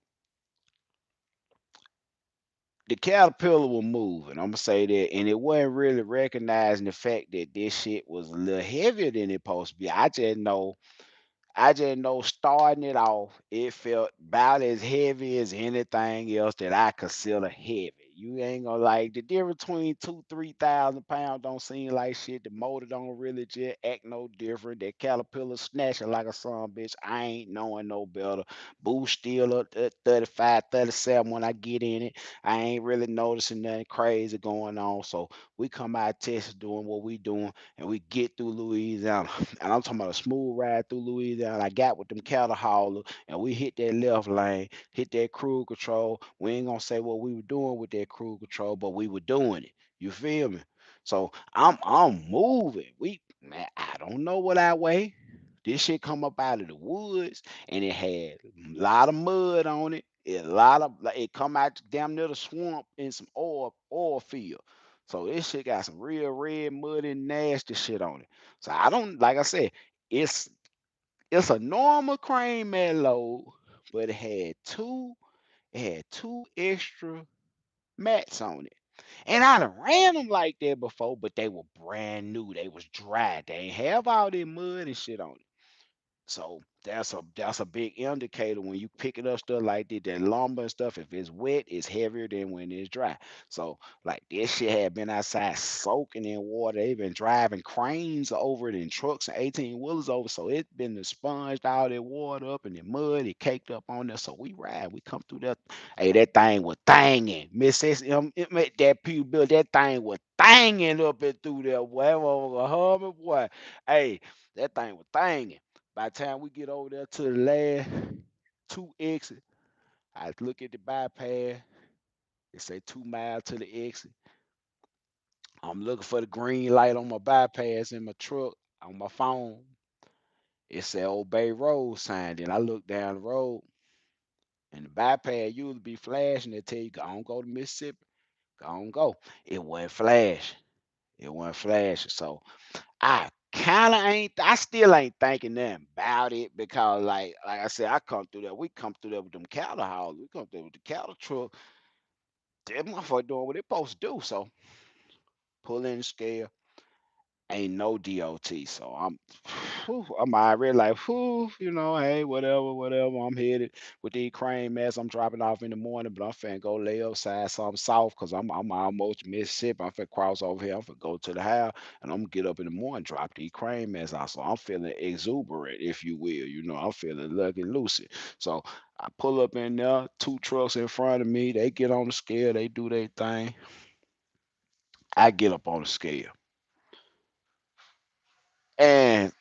the caterpillar was moving. I'm gonna say that, and it wasn't really recognizing the fact that this shit was a little heavier than it supposed to be. I just know starting it off, it felt about as heavy as anything else that I consider heavy. You ain't gonna like the difference between 2, 3,000 pounds don't seem like shit. The motor don't really just act no different. That caterpillar snatching like a son bitch. I ain't knowing no better. Boost still up at 35, 37 when I get in it. I ain't really noticing nothing crazy going on. So we come out of Texas doing what we doing and we get through Louisiana. And I'm talking about a smooth ride through Louisiana. I got with them cattle haulers, and we hit that left lane, hit that cruise control. We ain't gonna say what we were doing with that cruise control, but we were doing it. You feel me? So I'm moving. Man, I don't know what I weigh. This shit come up out of the woods, and it had a lot of mud on it. It come out damn near the swamp in some oil field. So this shit got some real red, muddy, nasty shit on it. So I don't, like I said, it's it's a normal crane mat load, but it had two extra mats on it. And I done ran them like that before, but they were brand new. They was dry. They ain't have all that mud and shit on it. So that's a big indicator when you picking up stuff like that, that lumber and stuff. If it's wet, it's heavier than when it's dry. So like this shit had been outside soaking in water. They've been driving cranes over it and trucks and 18 wheelers over. So it's been sponged all that water up and the mud, it caked up on there. So we ride, we come through that. Hey, that thing was thanging. Miss SM, it made that pew bill, that thing was thanging up and through there. Boy, humming, boy. Hey, that thing was thanging. By the time we get over there to the last two exit, I look at the bypass. It say 2 miles to the exit. I'm looking for the green light on my bypass in my truck on my phone. It said Old Bay Road sign. Then I look down the road and the bypass usually be flashing. They tell you go to Mississippi. Go on go. It wasn't flash. It wasn't flash. So I still ain't thinking nothing about it because like I said, we come through there with them cattle hauls. We come through with the cattle truck. That motherfucker doing what they supposed to do. So pull in the scale. Ain't no DOT. So I'm already like, hey, whatever. I'm headed with these crane mess. I'm dropping off in the morning, but I'm finna go lay upside something south because I'm almost Mississippi. I'm finna cross over here. I'm finna go to the house and I'm gonna get up in the morning, drop these crane mess out. So I'm feeling exuberant, if you will. I'm feeling lucky lucid. So I pull up in there, two trucks in front of me. They get on the scale, they do their thing. I get up on the scale. And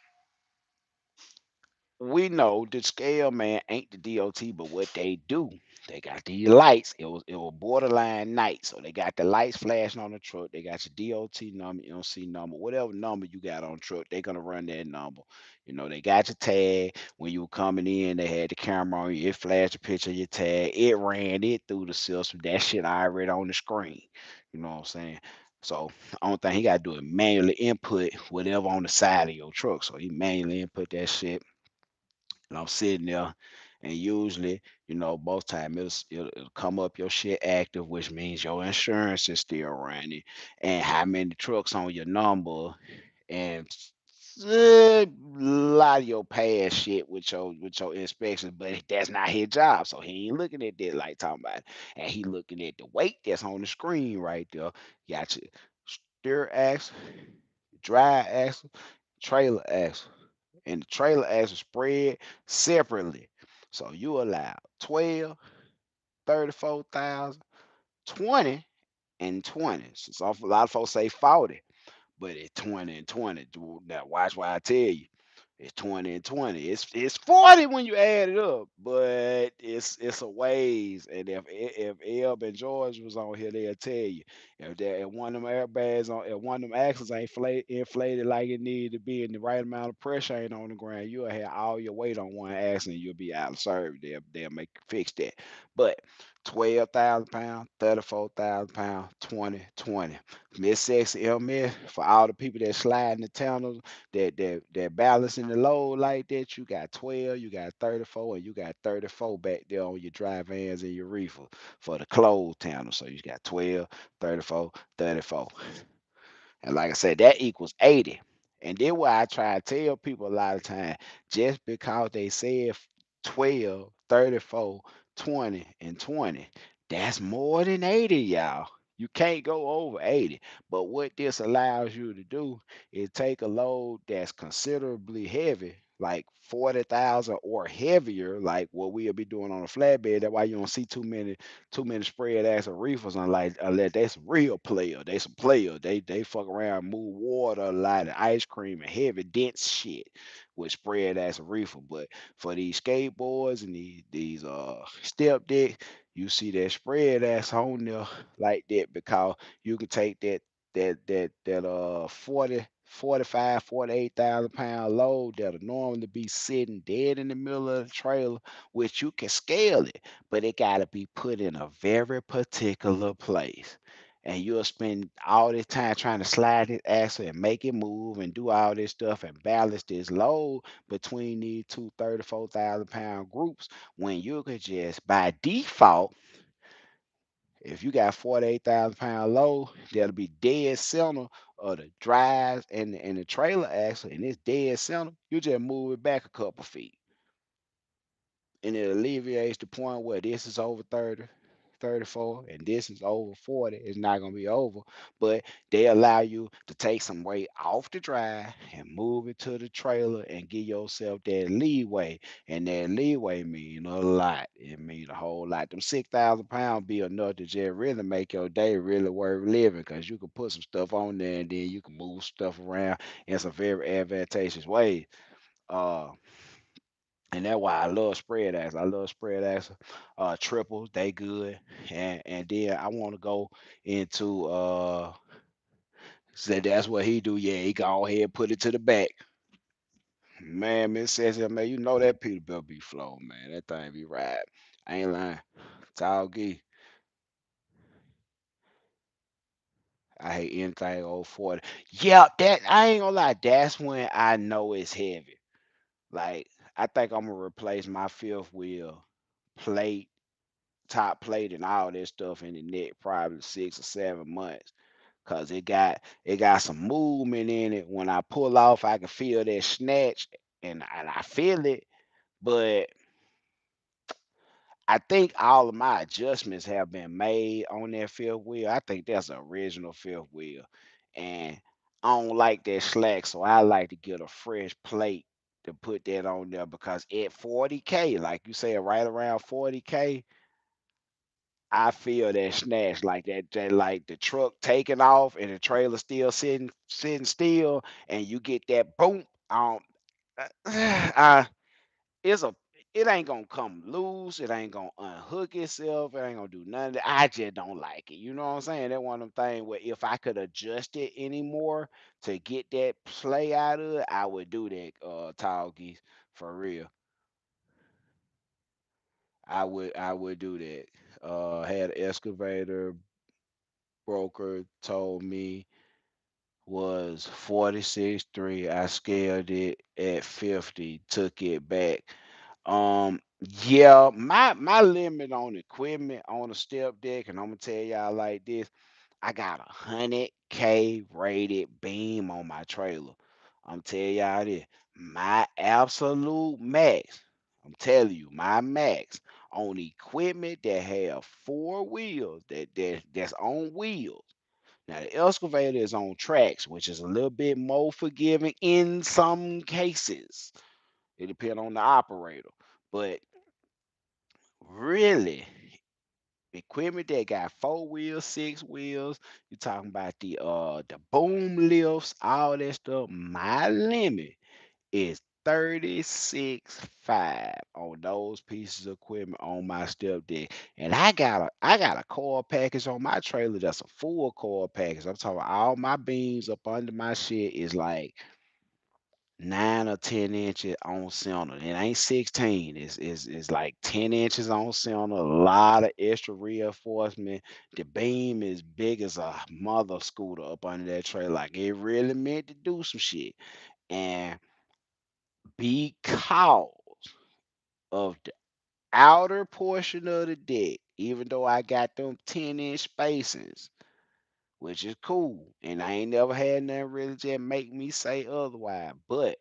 we know the scale man ain't the DOT, but what they do, they got these lights. It was borderline night, so they got the lights flashing on the truck. They got your DOT number, NC number, whatever number you got on the truck. They're gonna run that number. They got your tag. When you were coming in, they had the camera on you. It flashed a picture of your tag. It ran it through the system. That shit already on the screen. You know what I'm saying? So only thing he got to do is manually input whatever on the side of your truck. So he manually input that shit and I'm sitting there, and usually, most time it'll come up your shit active, which means your insurance is still running, and how many trucks on your number, and a lot of your past shit with your inspections, but that's not his job, so he ain't looking at that like talking about, it. And he looking at the weight that's on the screen right there. Got your steer axle, drive axle, trailer axle and the trailer axle spread separately. So you allow 12, 34,000, 20, and 20. So a lot of folks say 40, but it's 20 and 20. Now watch what I tell you. It's 20 and 20. It's 40 when you add it up, but it's a ways. And if Eb and George was on here, they'll tell you if one of them airbags if one of them axles ain't inflated like it needed to be, and the right amount of pressure ain't on the ground, you'll have all your weight on one axle, and you'll be out of service. They'll make you fix that. But 12,000 pounds, 34,000 pounds, 20, 20. Miss Sexy MS for all the people that slide in the tunnels that balancing the load like that, you got 12, you got 34, and you got 34 back there on your dry vans and your reefer for the closed tunnel. So you got 12, 34, 34. And like I said, that equals 80. And then what I try to tell people a lot of time, just because they said 12, 34, 20, and 20, that's more than 80, y'all. You can't go over 80. But what this allows you to do is take a load that's considerably heavy, like 40,000 or heavier, like what we'll be doing on a flatbed. That's why you don't see too many spread axle reefers unless they some real player. They some player. They fuck around, move water a lot and ice cream and heavy dense shit with spread axle reefer. But for these skateboards and these step deck, you see that spread axle on there like that because you can take that 40, 45, 48,000 pound load that'll normally be sitting dead in the middle of the trailer, which you can scale it, but it got to be put in a very particular place. and you'll spend all this time trying to slide this axle and make it move and do all this stuff and balance this load between these two 34,000 pound groups when you could just by default, if you got 48,000 pound load, that'll be dead center of the drives and the trailer axle, and it's dead center. You just move it back a couple feet, and it alleviates the point where this is over 30, 34, and this is over 40. It's not going to be over, but they allow you to take some weight off the drive and move it to the trailer and give yourself that leeway. And that leeway mean a lot. It mean a whole lot. Them 6,000 pounds be enough to just really make your day really worth living, because you can put some stuff on there and then you can move stuff around in some very advantageous ways. Uh, and that's why I love spread axle. I love spread axle. Triples, they good. And then I want to go into said that's what he do. Yeah, he go ahead and put it to the back. Man, Miss says, man, you know that Peterbilt be flow, man. That thing be right. I ain't lying. Tall Gee. I hate anything old 40. Yeah, that I ain't gonna lie, that's when I know it's heavy. Like, I think I'm gonna replace my fifth wheel plate, top plate, and all that stuff in the neck probably 6 or 7 months. Cause it got some movement in it. When I pull off, I can feel that snatch, and I feel it, but I think all of my adjustments have been made on that fifth wheel. I think that's the original fifth wheel. And I don't like that slack, so I like to get a fresh plate to put that on there, because at 40K, like you said, right around 40K, I feel that snatch, like that like the truck taking off and the trailer still sitting still, and you get that boom. I it's a it ain't gonna come loose. It ain't gonna unhook itself. It ain't gonna do none of that. I just don't like it. You know what I'm saying? That one of them things where if I could adjust it anymore to get that play out of it, I would do that. Tall geese, for real. I would do that. Had an excavator broker told me was 46.3. I scaled it at 50, took it back. Um, yeah, my limit on equipment on a step deck, and I'm gonna tell y'all like this: I got 100K rated beam on my trailer. I'm telling y'all this, my absolute max. I'm telling you, my max on equipment that have four wheels, that's on wheels. Now the excavator is on tracks, which is a little bit more forgiving in some cases. It depends on the operator. But really, equipment that got four wheels, six wheels, you talking about the boom lifts, all that stuff. My limit is 36.5 on those pieces of equipment on my step deck. And I got a core package on my trailer that's a full core package. I'm talking all my beams up under my shit is like 9 or 10 inches on center. It ain't 16. It's like 10 inches on center. A lot of extra reinforcement. The beam is big as a mother scooter up under that trailer. Like it really meant to do some shit. And because of the outer portion of the deck, even though I got them 10-inch spacings, which is cool, and I ain't never had nothing really just make me say otherwise. But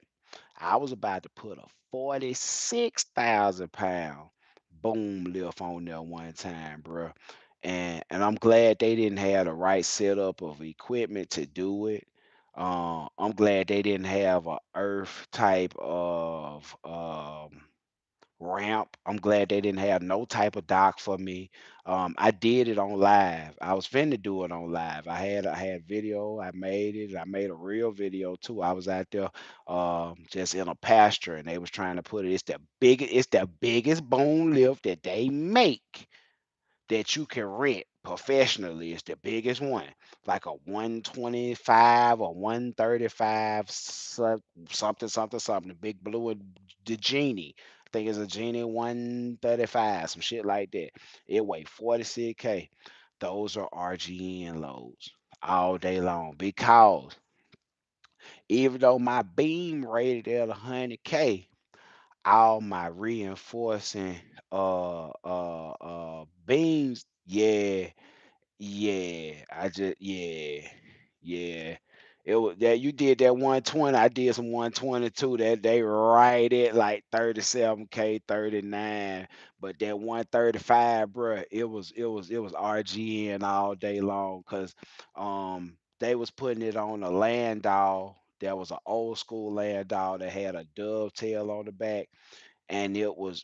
I was about to put a 46,000 pound boom lift on there one time, bro. And I'm glad they didn't have the right setup of equipment to do it. I'm glad they didn't have a earth type of ramp. I'm glad they didn't have no type of dock for me. I did it on live. I was finna do it on live. I had video. I made it. I made a real video too. I was out there just in a pasture, and they was trying to put it. It's the biggest bone lift that they make that you can rent professionally. Is the biggest one, like a 125 or 135, something, something, something. The big blue and the genie. I think it's a genie 135, some shit like that. It weighed 46K. those are RGN loads all day long, because even though my beam rated at 100K, all my reinforcing beams, yeah, yeah, yeah. It was that you did that 120. I did some 122. That they right at like 37K, 39. But that 135, bruh, it was RGN all day long. Cause they was putting it on a Landau. That was an old school Landau that had a dovetail on the back, and it was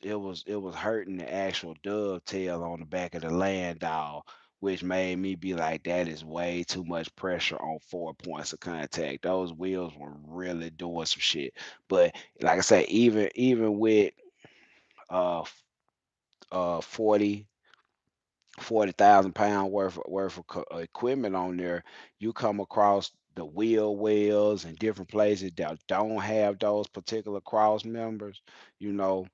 hurting the actual dovetail on the back of the Landau, which made me be like, that is way too much pressure on 4 points of contact. Those wheels were really doing some shit. But like I said, even with uh f- 40 40,000 pound worth of equipment on there, you come across the wheel wells and different places that don't have those particular cross members. You know,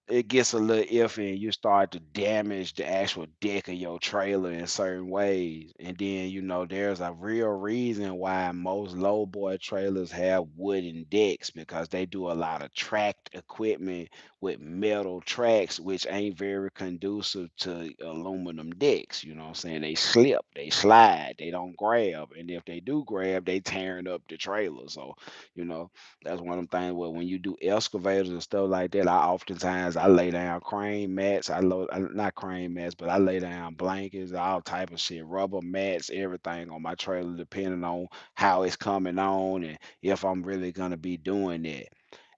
it gets a little iffy and you start to damage the actual deck of your trailer in certain ways. And then, there's a real reason why most lowboy trailers have wooden decks, because they do a lot of tracked equipment with metal tracks, which ain't very conducive to aluminum decks. You know what I'm saying? They slip, they slide, they don't grab. And if they do grab, they tearing up the trailer. So, you know, that's one of them things where when you do excavators and stuff like that, I lay down crane mats. Not crane mats, but I lay down blankets, all type of shit, rubber mats, everything on my trailer, depending on how it's coming on and if I'm really gonna be doing that.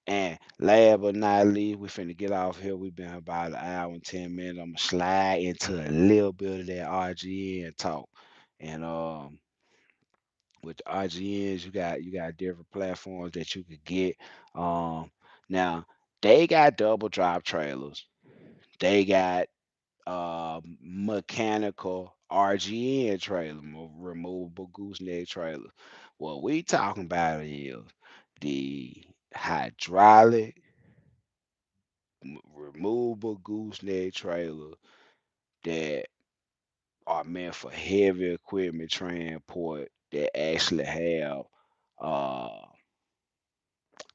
And last but not least, we finna get off here. We've been about an hour and 10 minutes. I'm gonna slide into a little bit of that RGN talk. And with the RGNs, you got different platforms that you could get. Um, Now they got double drop trailers. They got mechanical RGN trailer, removable gooseneck trailer. What we talking about is the hydraulic removable gooseneck trailer that are meant for heavy equipment transport, that actually have uh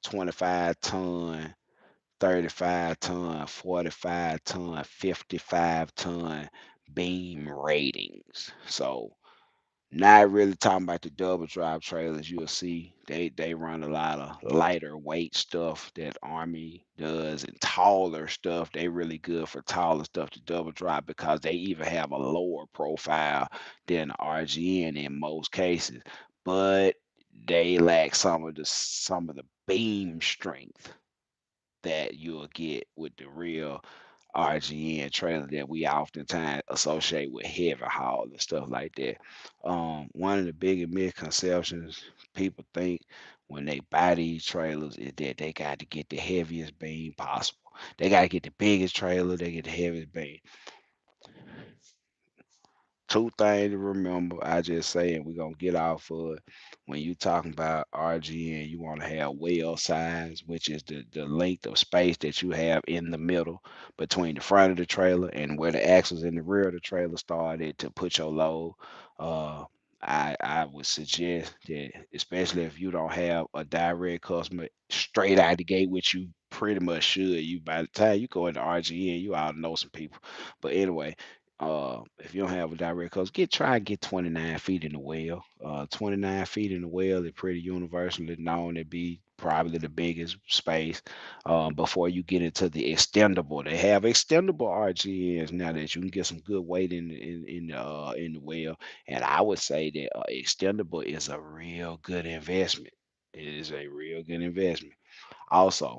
25 ton, 35 ton, 45 ton, 55 ton beam ratings. So not really talking about the double drive trailers. You'll see they run a lot of lighter weight stuff that Army does, and taller stuff. They really good for taller stuff to double drive, because they even have a lower profile than the RGN in most cases. But they lack some of the beam strength that you'll get with the real RGN trailer that we oftentimes associate with heavy haul and stuff like that. One of the biggest misconceptions people think when they buy these trailers is that they got to get the heaviest beam possible. They got to get the biggest trailer, they get the heaviest beam. Two things to remember. I just say, and we're gonna get off of it. When you talking about RGN, you want to have well size, which is the length of space that you have in the middle between the front of the trailer and where the axles in the rear of the trailer started to put your load. Uh, I would suggest that, especially if you don't have a direct customer straight out the gate, which you pretty much should. You By the time you go into RGN, you ought to know some people. But anyway, if you don't have a direct coast, try and get 29 feet in the well. 29 feet in the well is pretty universally known to be probably the biggest space. Before you get into the extendable, they have extendable RGNs now that you can get some good weight in the well. And I would say that extendable is a real good investment. It is a real good investment. Also,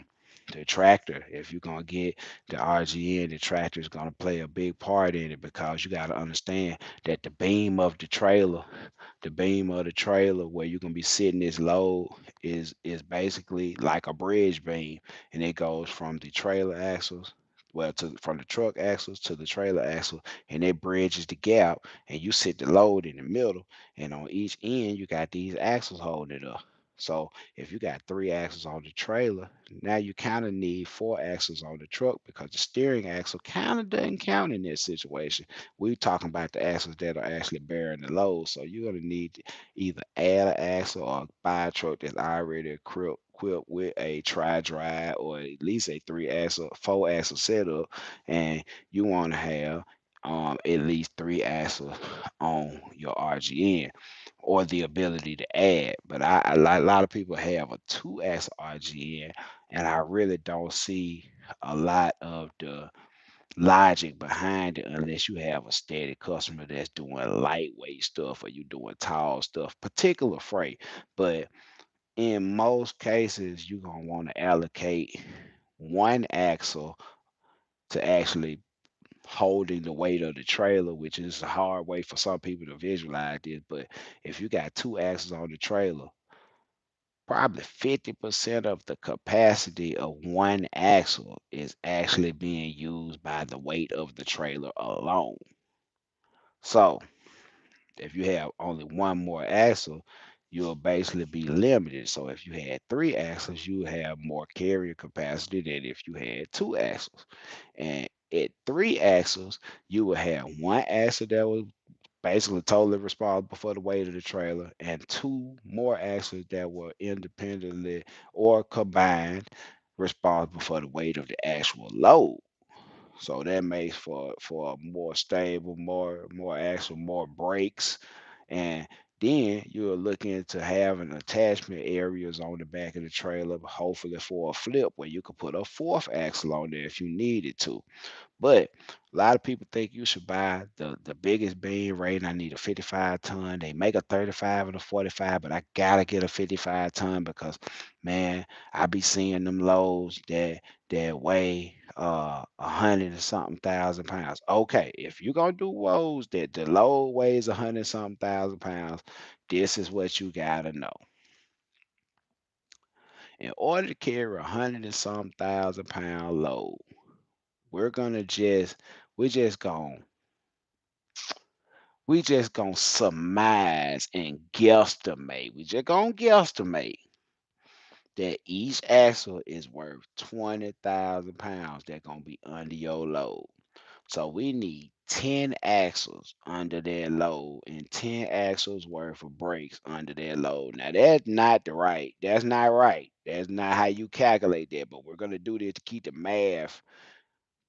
the tractor, if you're gonna get the RGN, the tractor is gonna play a big part in it, because you gotta understand that the beam of the trailer where you're gonna be sitting this load is basically like a bridge beam, and it goes from the trailer axles, from the truck axles to the trailer axle, and it bridges the gap, and you sit the load in the middle, and on each end you got these axles holding it up. So if you got 3 axles on the trailer, now you kind of need 4 axles on the truck because the steering axle kind of doesn't count in this situation. We're talking about the axles that are actually bearing the load. So you're going to need to either add an axle or buy a truck that's already equipped with a tri-drive or at least a 3 axle, 4 axle setup, and you want to have at least 3 axles on your RGN or the ability to add. But a lot of people have a 2 axle RGN, and I really don't see a lot of the logic behind it unless you have a steady customer that's doing lightweight stuff or you doing tall stuff, particular freight. But in most cases, you're gonna want to allocate 1 axle to actually holding the weight of the trailer, which is a hard way for some people to visualize this. But if you got 2 axles on the trailer, probably 50% of the capacity of 1 axle is actually being used by the weight of the trailer alone. So if you have only one more axle, you'll basically be limited. So if you had 3 axles, you have more carrier capacity than if you had 2 axles. And at 3 axles, you will have 1 axle that was basically totally responsible for the weight of the trailer, and 2 more axles that were independently or combined responsible for the weight of the actual load. So that makes for a more stable, more axle, more brakes, and then you're looking to having attachment areas on the back of the trailer, hopefully for a flip where you could put a fourth axle on there if you needed to. But a lot of people think you should buy the biggest beam rating. I need a 55 ton. They make a 35 and a 45, but I gotta get a 55 ton because man, I be seeing them loads that weigh 100 and something thousand pounds. Okay, if you're gonna do loads that the load weighs 100 and something thousand pounds, this is what you gotta know. In order to carry 100 and some thousand pound load, we're gonna just we're just gonna we just gonna surmise and guesstimate. We just gonna guesstimate that each axle is worth 20,000 pounds that's gonna be under your load. So we need 10 axles under their load and 10 axles worth of brakes under their load. Now that's not the right. That's not right. That's not how you calculate that. But we're gonna do this to keep the math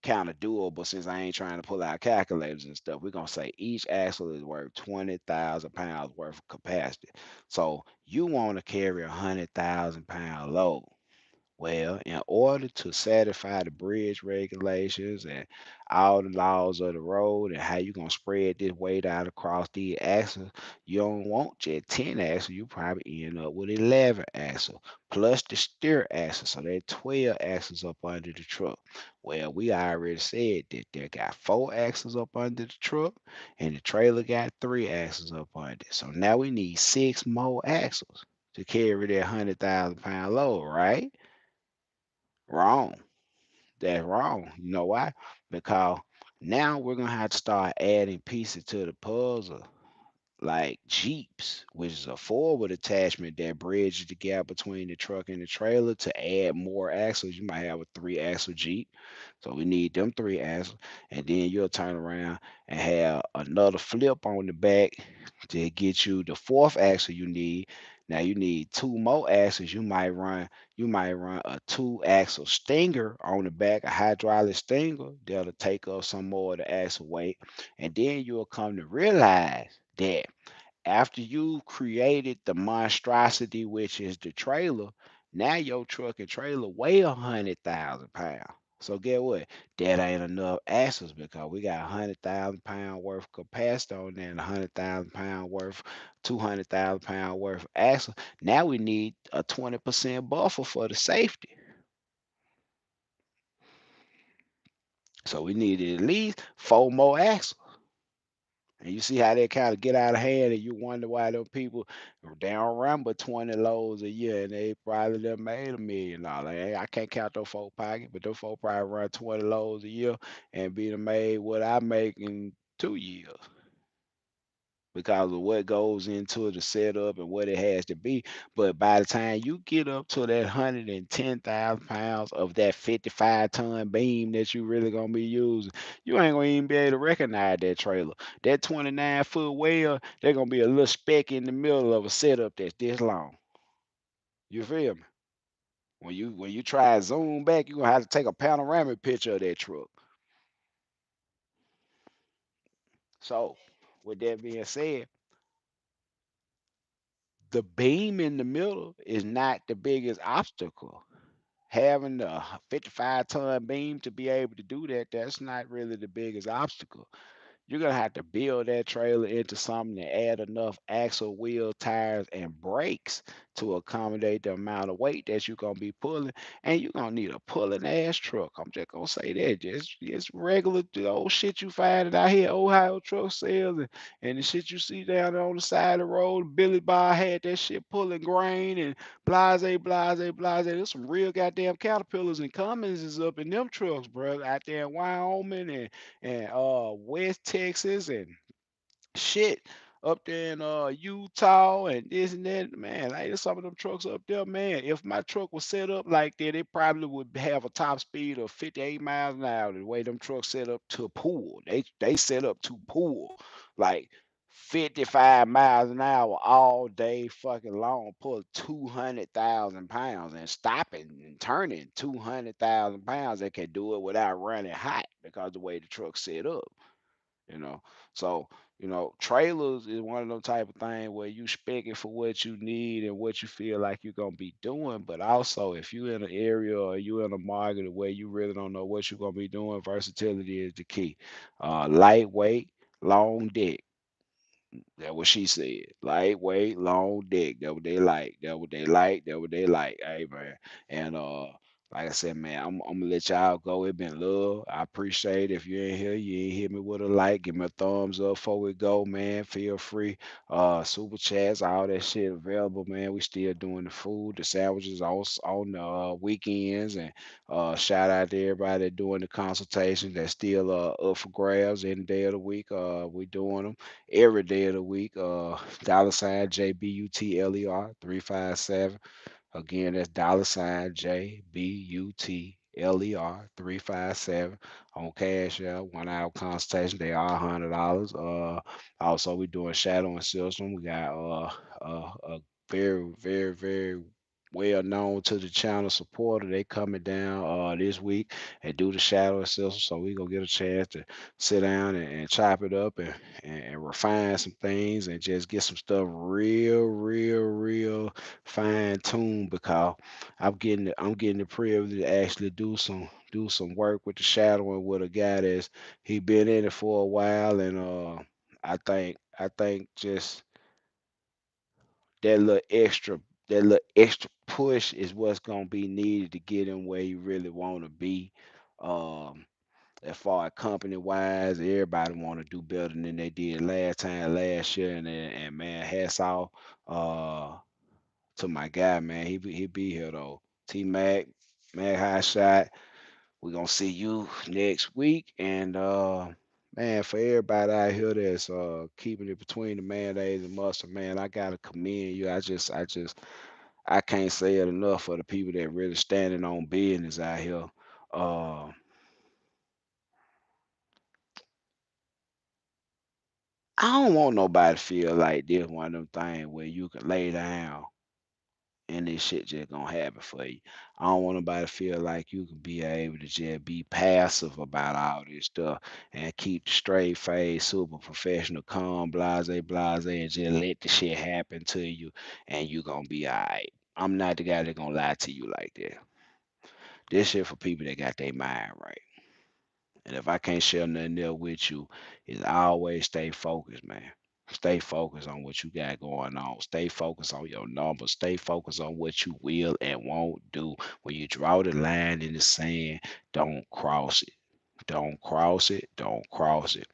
kind of doable since I ain't trying to pull out calculators and stuff. We're gonna say each axle is worth 20,000 pounds worth of capacity. So you want to carry 100,000 pound load. Well, in order to satisfy the bridge regulations and all the laws of the road and how you gonna spread this weight out across the axles, you don't want just 10 axles, you probably end up with 11 axles plus the steer axle. So there's 12 axles up under the truck. Well, we already said that they got 4 axles up under the truck and the trailer got 3 axles up under it. So now we need 6 more axles to carry that 100,000 pound load, right? Wrong. That's wrong. You know why? Because now we're gonna have to start adding pieces to the puzzle, like Jeeps, which is a forward attachment that bridges the gap between the truck and the trailer to add more axles. You might have a 3 axle Jeep. So we need them 3 axles. And then you'll turn around and have another flip on the back to get you the fourth axle you need. Now you need 2 more axles. You might run a 2 axle stinger on the back, a hydraulic stinger that'll take up some more of the axle weight. And then you'll come to realize that after you created the monstrosity, which is the trailer, now your truck and trailer weigh 100,000 pounds. So get what? That ain't enough axles because we got 100,000 pound worth of capacity on there and 100,000 pound worth, 200,000 pound worth of axles. Now we need a 20% buffer for the safety. So we need at least 4 more axles. And you see how they kind of get out of hand, and you wonder why them people they don't run but 20 loads a year, and they probably done made $1 million. Hey, I can't count those folk pocket, but those folk probably run 20 loads a year and be done made what I make in 2 years. because of what goes into the setup and what it has to be. But by the time you get up to that 110,000 pounds of that 55-ton beam that you really gonna be using, you ain't gonna even be able to recognize that trailer. That 29-foot well, they're gonna be a little speck in the middle of a setup that's this long. You feel me? When you try to zoom back, you're gonna have to take a panoramic picture of that truck. So, with that being said, the beam in the middle is not the biggest obstacle. Having a 55-ton beam to be able to do that, that's not really the biggest obstacle. You're gonna have to build that trailer into something and add enough axle, wheel, tires, and brakes to accommodate the amount of weight that you're gonna be pulling. And you're gonna need a pulling ass truck. I'm just gonna say that. Just regular the old shit you find out here, Ohio truck sales and the shit you see down there on the side of the road. Billy Bob had that shit pulling grain and blase, blase, blase. There's some real goddamn caterpillars and Cummins is up in them trucks, bro, out there in Wyoming and West Texas and shit up there in Utah and this and that. Man, like there's some of them trucks up there, man. If my truck was set up like that, it probably would have a top speed of 58 miles an hour. The way them trucks set up to pull. They set up to pull like 55 miles an hour all day fucking long, pull 200,000 pounds and stopping and turning 200,000 pounds. They can do it without running hot because the way the truck's set up, you know. So, trailers is one of them type of thing where you spec it for what you need and what you feel like you're gonna be doing. But also if you in an area or you in a market where you really don't know what you're gonna be doing, versatility is the key. Lightweight, long deck. That what she said. Lightweight, long deck. That what they like. That what they like. That what they like. Hey man. And like I said, man, I'm gonna let y'all go. It been love. I appreciate it. If you ain't here, you ain't hit me with a like. Give me a thumbs up before we go, man. Feel free. Super chats, all that shit available, man. We still doing the food, the sandwiches on the weekends, and shout out to everybody that doing the consultations. That's still up for grabs any day of the week. We doing them every day of the week. $ JBUTLER 357. Again, that's $JBUTLER 357 on Cash App. 1 hour consultation. They are $100. Also we doing shadowing system. We got a very, very, very well known to the channel supporter. They coming down this week and do the shadowing system. So we gonna get a chance to sit down and chop it up and refine some things and just get some stuff real, real, real fine tuned because I'm getting the privilege to actually do some work with the shadowing with a guy that's he been in it for a while, and I think just that little extra that little extra push is what's gonna be needed to get him where you really want to be. Um, as far as company wise, everybody want to do better than they did last year, and man, hats off uh to my guy, man. He be here though. T Mac High Shot. We gonna see you next week, and man, for everybody out here that's keeping it between the mayonnaise and mustard, man, I gotta commend you. I can't say it enough for the people that really standing on business out here. Uh, I don't want nobody to feel like this one of them things where you can lay down and this shit just gonna happen for you. I don't want nobody to feel like you can be able to just be passive about all this stuff and keep the straight face, super professional, calm, blase, blase, and just let the shit happen to you and you gonna be alright. I'm not the guy that gonna lie to you like that. This shit for people that got their mind right. And if I can't share nothing else with you, is always stay focused, man. Stay focused on what you got going on. Stay focused on your numbers. Stay focused on what you will and won't do. When you draw the line in the sand, don't cross it. Don't cross it. Don't cross it.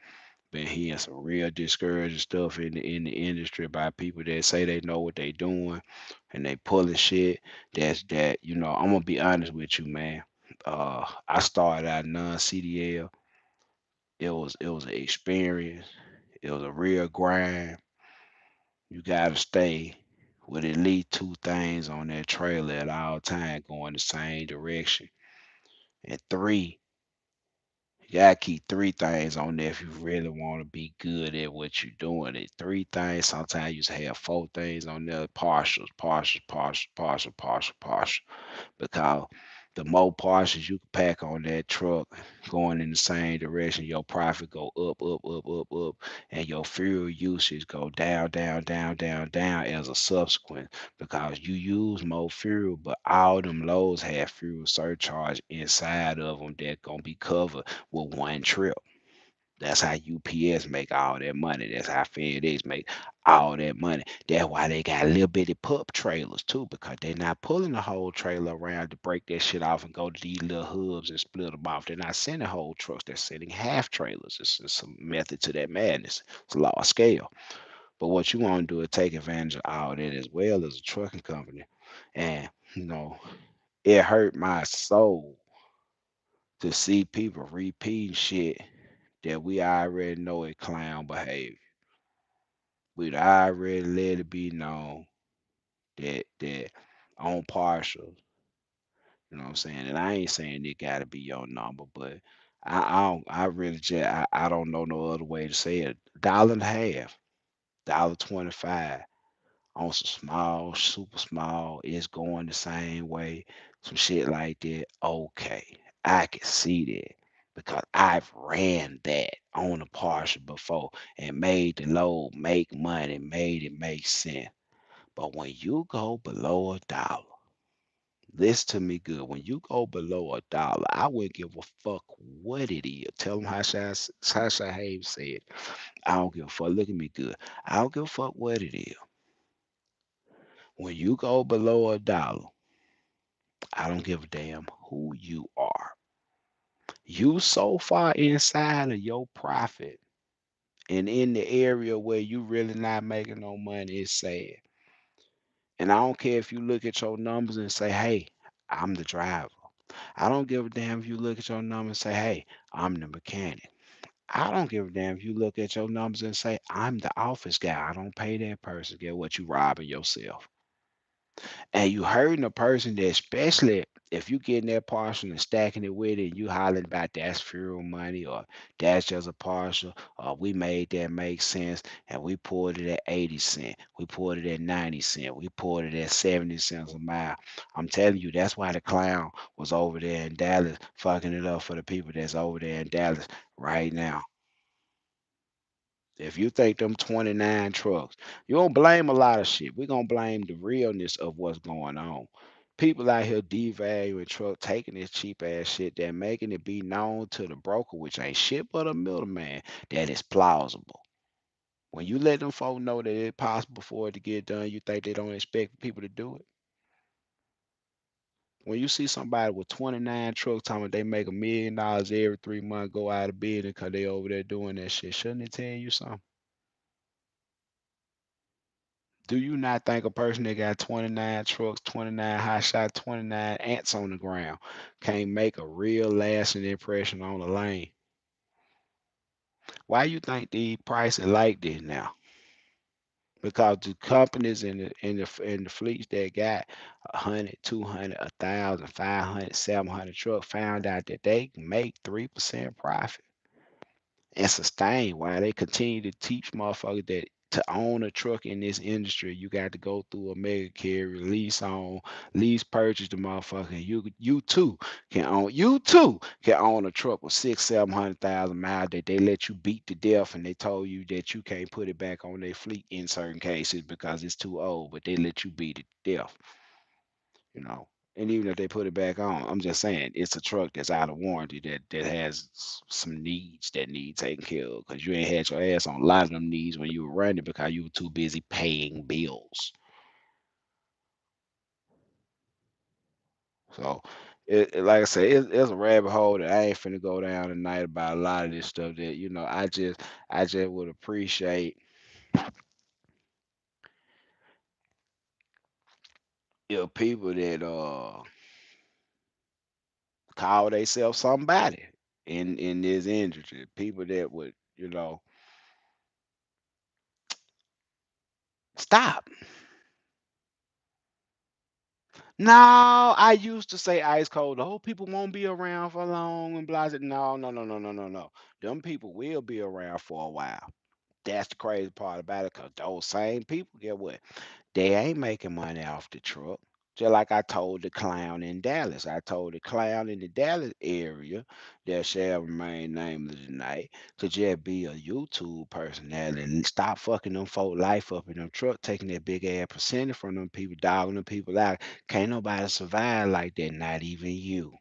Been hearing some real discouraging stuff in the industry by people that say they know what they doing and they pulling shit. I'm gonna be honest with you, man. I started out non-CDL. It was an experience. It was a real grind. You gotta stay with at least two things on that trailer at all time going the same direction. And three, you gotta keep three things on there if you really want to be good at what you're doing. It three things. Sometimes you just have four things on there. Partials, partials, partial, partial, partial, partial. Because the more partials you can pack on that truck going in the same direction, your profit go up, up, up, up, up, and your fuel usage go down, down, down, down, down as a subsequent because you use more fuel, but all them loads have fuel surcharge inside of them that gonna be covered with one trip. That's how UPS make all that money. That's how FedEx make all that money. That's why they got little bitty pup trailers too, because they're not pulling the whole trailer around to break that shit off and go to these little hubs and split them off. They're not sending whole trucks. They're sending half trailers. It's some method to that madness. It's a large scale. But what you want to do is take advantage of all that as well as a trucking company. And, you know, it hurt my soul to see people repeating shit that we already know is clown behavior. We'd already let it be known that on partial, you know what I'm saying? And I ain't saying it gotta be your number, but I really just I don't know no other way to say it. Dollar and a half, $1.25 on some small, super small, it's going the same way, some shit like that. Okay, I can see that because I've ran that on a partial before and made the load make money, made it make sense. But when you go below $1, listen to me good. When you go below $1, I wouldn't give a fuck what it is. Tell them how Shaheem said. I don't give a fuck. Look at me good. I don't give a fuck what it is. When you go below $1, I don't give a damn who you are. You so far inside of your profit and in the area where you really not making no money, it's sad. And I don't care if you look at your numbers and say, hey, I'm the driver. I don't give a damn if you look at your numbers and say, hey, I'm the mechanic. I don't give a damn if you look at your numbers and say, I'm the office guy. I don't pay that person. Get what you robbing yourself. And you hurting a person that, especially if you getting that partial and stacking it with it, and you hollering about that's fuel money or that's just a partial, or we made that make sense and we pulled it at 80 cents, we pulled it at 90 cents, we pulled it at 70 cents a mile. I'm telling you, that's why the clown was over there in Dallas fucking it up for the people that's over there in Dallas right now. If you think them 29 trucks, you don't blame a lot of shit. We're gonna blame the realness of what's going on. People out here devaluing truck, taking this cheap ass shit, they're making it be known to the broker, which ain't shit but a middleman, that it's plausible. When you let them folk know that it's possible for it to get done, you think they don't expect people to do it. When you see somebody with 29 trucks talking about they make $1 million every 3 months, go out of business because they over there doing that shit, shouldn't it tell you something? Do you not think a person that got 29 trucks, 29 hot shot, 29 ants on the ground can't make a real lasting impression on the lane? Why you think the price is like this now? Because the companies in the fleets that got 100, 200, 1,000, 500, 700 trucks found out that they can make 3% profit and sustain while they continue to teach motherfuckers that to own a truck in this industry, you got to go through a mega carrier, lease purchase the motherfucker. And you too can own a truck with 600, 700,000 miles that they let you beat to death and they told you that you can't put it back on their fleet in certain cases because it's too old, but they let you beat it to death, you know. And even if they put it back on, I'm just saying it's a truck that's out of warranty that has some needs that need taken care of because you ain't had your ass on a lot of them needs when you were running because you were too busy paying bills. So, like I said, it's a rabbit hole that I ain't finna go down tonight about a lot of this stuff that I just would appreciate if people that call themselves somebody in this industry, people that would stop. No, I used to say ice cold. Oh, people won't be around for long and blah. No, no, no, no, no, no, no. Them people will be around for a while. That's the crazy part about it, cause those same people, get what? They ain't making money off the truck. Just like I told the clown in Dallas. I told the clown in the Dallas area that shall remain nameless tonight to just be a YouTube personality and stop fucking them folk life up in them truck, taking that big ass percentage from them people, dogging them people out. Can't nobody survive like that, not even you.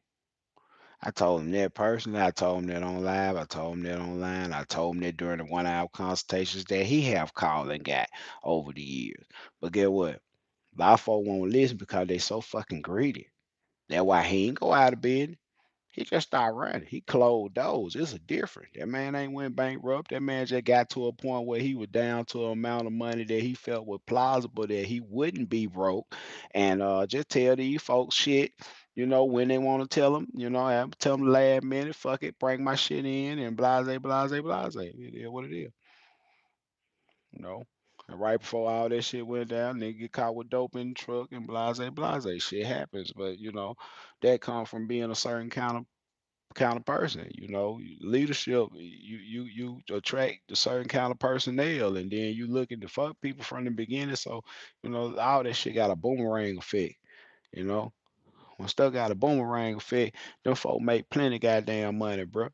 I told him that personally. I told him that on live. I told him that online. I told him that during the 1 hour consultations that he have called and got over the years. But get what? A lot of folk won't listen because they so fucking greedy. That's why he ain't go out of business. He just started running. He closed doors. It's a different. That man ain't went bankrupt. That man just got to a point where he was down to an amount of money that he felt was plausible that he wouldn't be broke. And just tell these folks shit, when they want to tell them, I tell them last minute, fuck it, bring my shit in and blase, blase, blase. It is what it is, you know. And right before all that shit went down, they get caught with dope in the truck and blase, blase. Shit happens. But, that come from being a certain kind of person. Leadership, you attract a certain kind of personnel, and then you looking to fuck people from the beginning. So all that shit got a boomerang effect. You know, when stuff got a boomerang effect, them folk make plenty goddamn money, bro.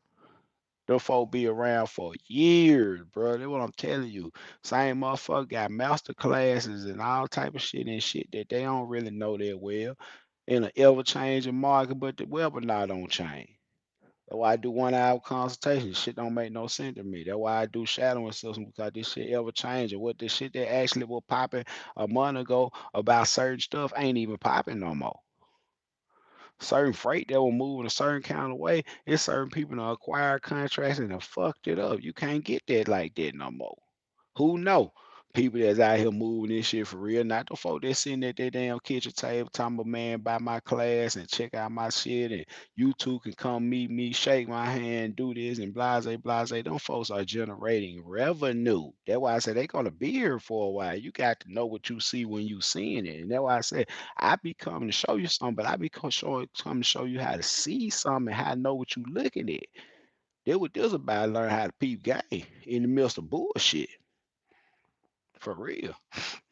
Them folk be around for years, bro. That's what I'm telling you. Same motherfucker got master classes and all type of shit and shit that they don't really know that well in an ever changing market, but the webinar don't change. That's why I do 1 hour consultation. Shit don't make no sense to me. That's why I do shadowing systems because this shit ever changing. What the shit that actually was popping a month ago about certain stuff ain't even popping no more. Certain freight that will move in a certain kind of way, it's certain people that acquire contracts and have fucked it up. You can't get that like that no more. Who know? People that's out here moving this shit for real, not the folk that's sitting at their damn kitchen table talking about, man, buy my class and check out my shit and you two can come meet me, shake my hand, do this and blase, blase. Them folks are generating revenue. That's why I said they gonna be here for a while. You got to know what you see when you seeing it. And that's why I said I be coming to show you something, but I be coming to show you how to see something and how to know what you looking at. That what this about learn how to peep game in the midst of bullshit. For real.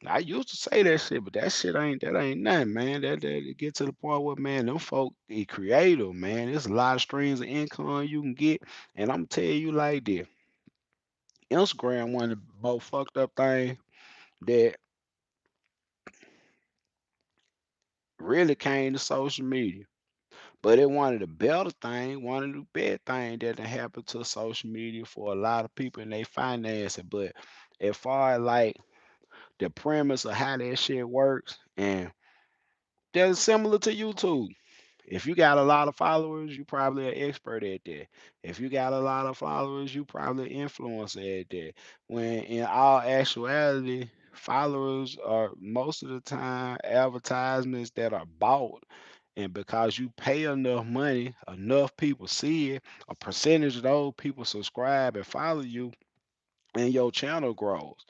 I used to say that shit, but that ain't nothing, man. That it get to the point where, man, them folk is creative, man. There's a lot of streams of income you can get. And I'm tell you like this. Instagram one of the most fucked up things that really came to social media. But it one of the better thing, one of the bad things that done happened to social media for a lot of people and they finance it. But as far as like the premise of how that shit works, and that's similar to YouTube. If you got a lot of followers, you probably an expert at that. If you got a lot of followers, you probably an influencer at that. When in all actuality, followers are most of the time advertisements that are bought. And because you pay enough money, enough people see it, a percentage of those people subscribe and follow you, and your channel grows.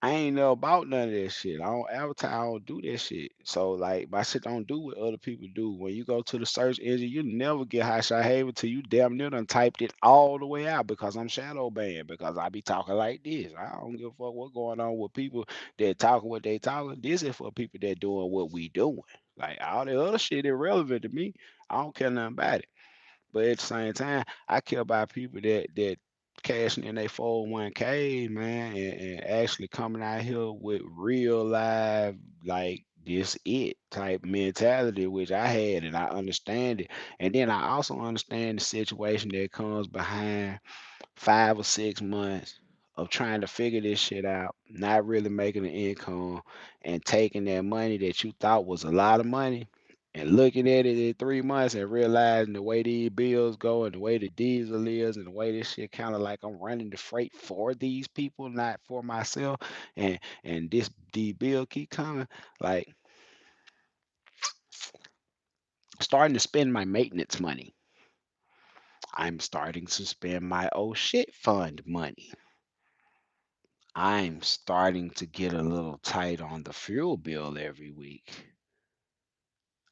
I ain't know about none of that shit. I don't advertise, I don't do that shit. So like my shit don't do what other people do. When you go to the search engine, you never get high shot haven till you damn near done typed it all the way out because I'm shadow banned because I be talking like this. I don't give a fuck what's going on with people that talking what they talking. This is for people that doing what we doing. Like all the other shit irrelevant to me. I don't care nothing about it. But at the same time, I care about people that cashing in their 401k, man, and actually coming out here with real live, like this it type mentality, which I had and I understand it. And then I also understand the situation that comes behind 5 or 6 months of trying to figure this shit out, not really making an income, and taking that money that you thought was a lot of money and looking at it in 3 months and realizing the way these bills go and the way the diesel is and the way this shit kind of like I'm running the freight for these people, not for myself. And the bill keep coming. Like starting to spend my maintenance money. I'm starting to spend my oh shit fund money. I'm starting to get a little tight on the fuel bill every week.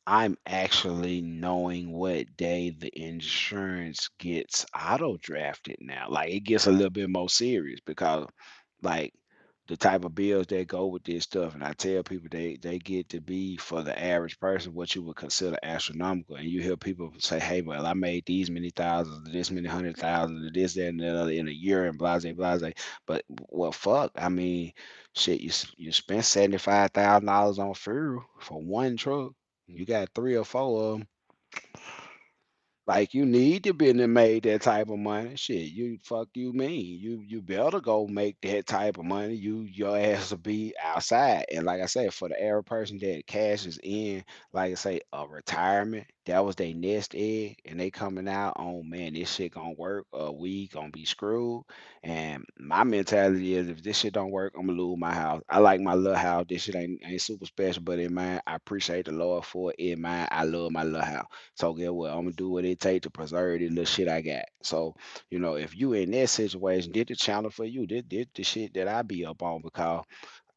I'm actually knowing what day the insurance gets auto drafted now. Like it gets a little bit more serious because like the type of bills that go with this stuff, and I tell people they get to be for the average person what you would consider astronomical. And you hear people say, "Hey, well, I made these many thousands, this many hundred thousands, this, that, and the other in a year, and blase, blase." But well, fuck, I mean, shit, you spent $75,000 on fuel for one truck. You got three or four of them. Like you need to be and made that type of money. Shit, you fuck you mean. You better go make that type of money. Your ass will be outside. And like I said, for the average person that cashes in, like I say, a retirement, that was their nest egg, and they coming out on man, this shit gonna work, we gonna be screwed. And my mentality is if this shit don't work, I'm gonna lose my house. I like my little house. This shit ain't super special, but in mine, I appreciate the Lord for it. In mine, I love my little house. So get what I'm gonna do what it take to preserve the little shit I got. So if you in that situation, did the channel for you. Did the shit that I be up on because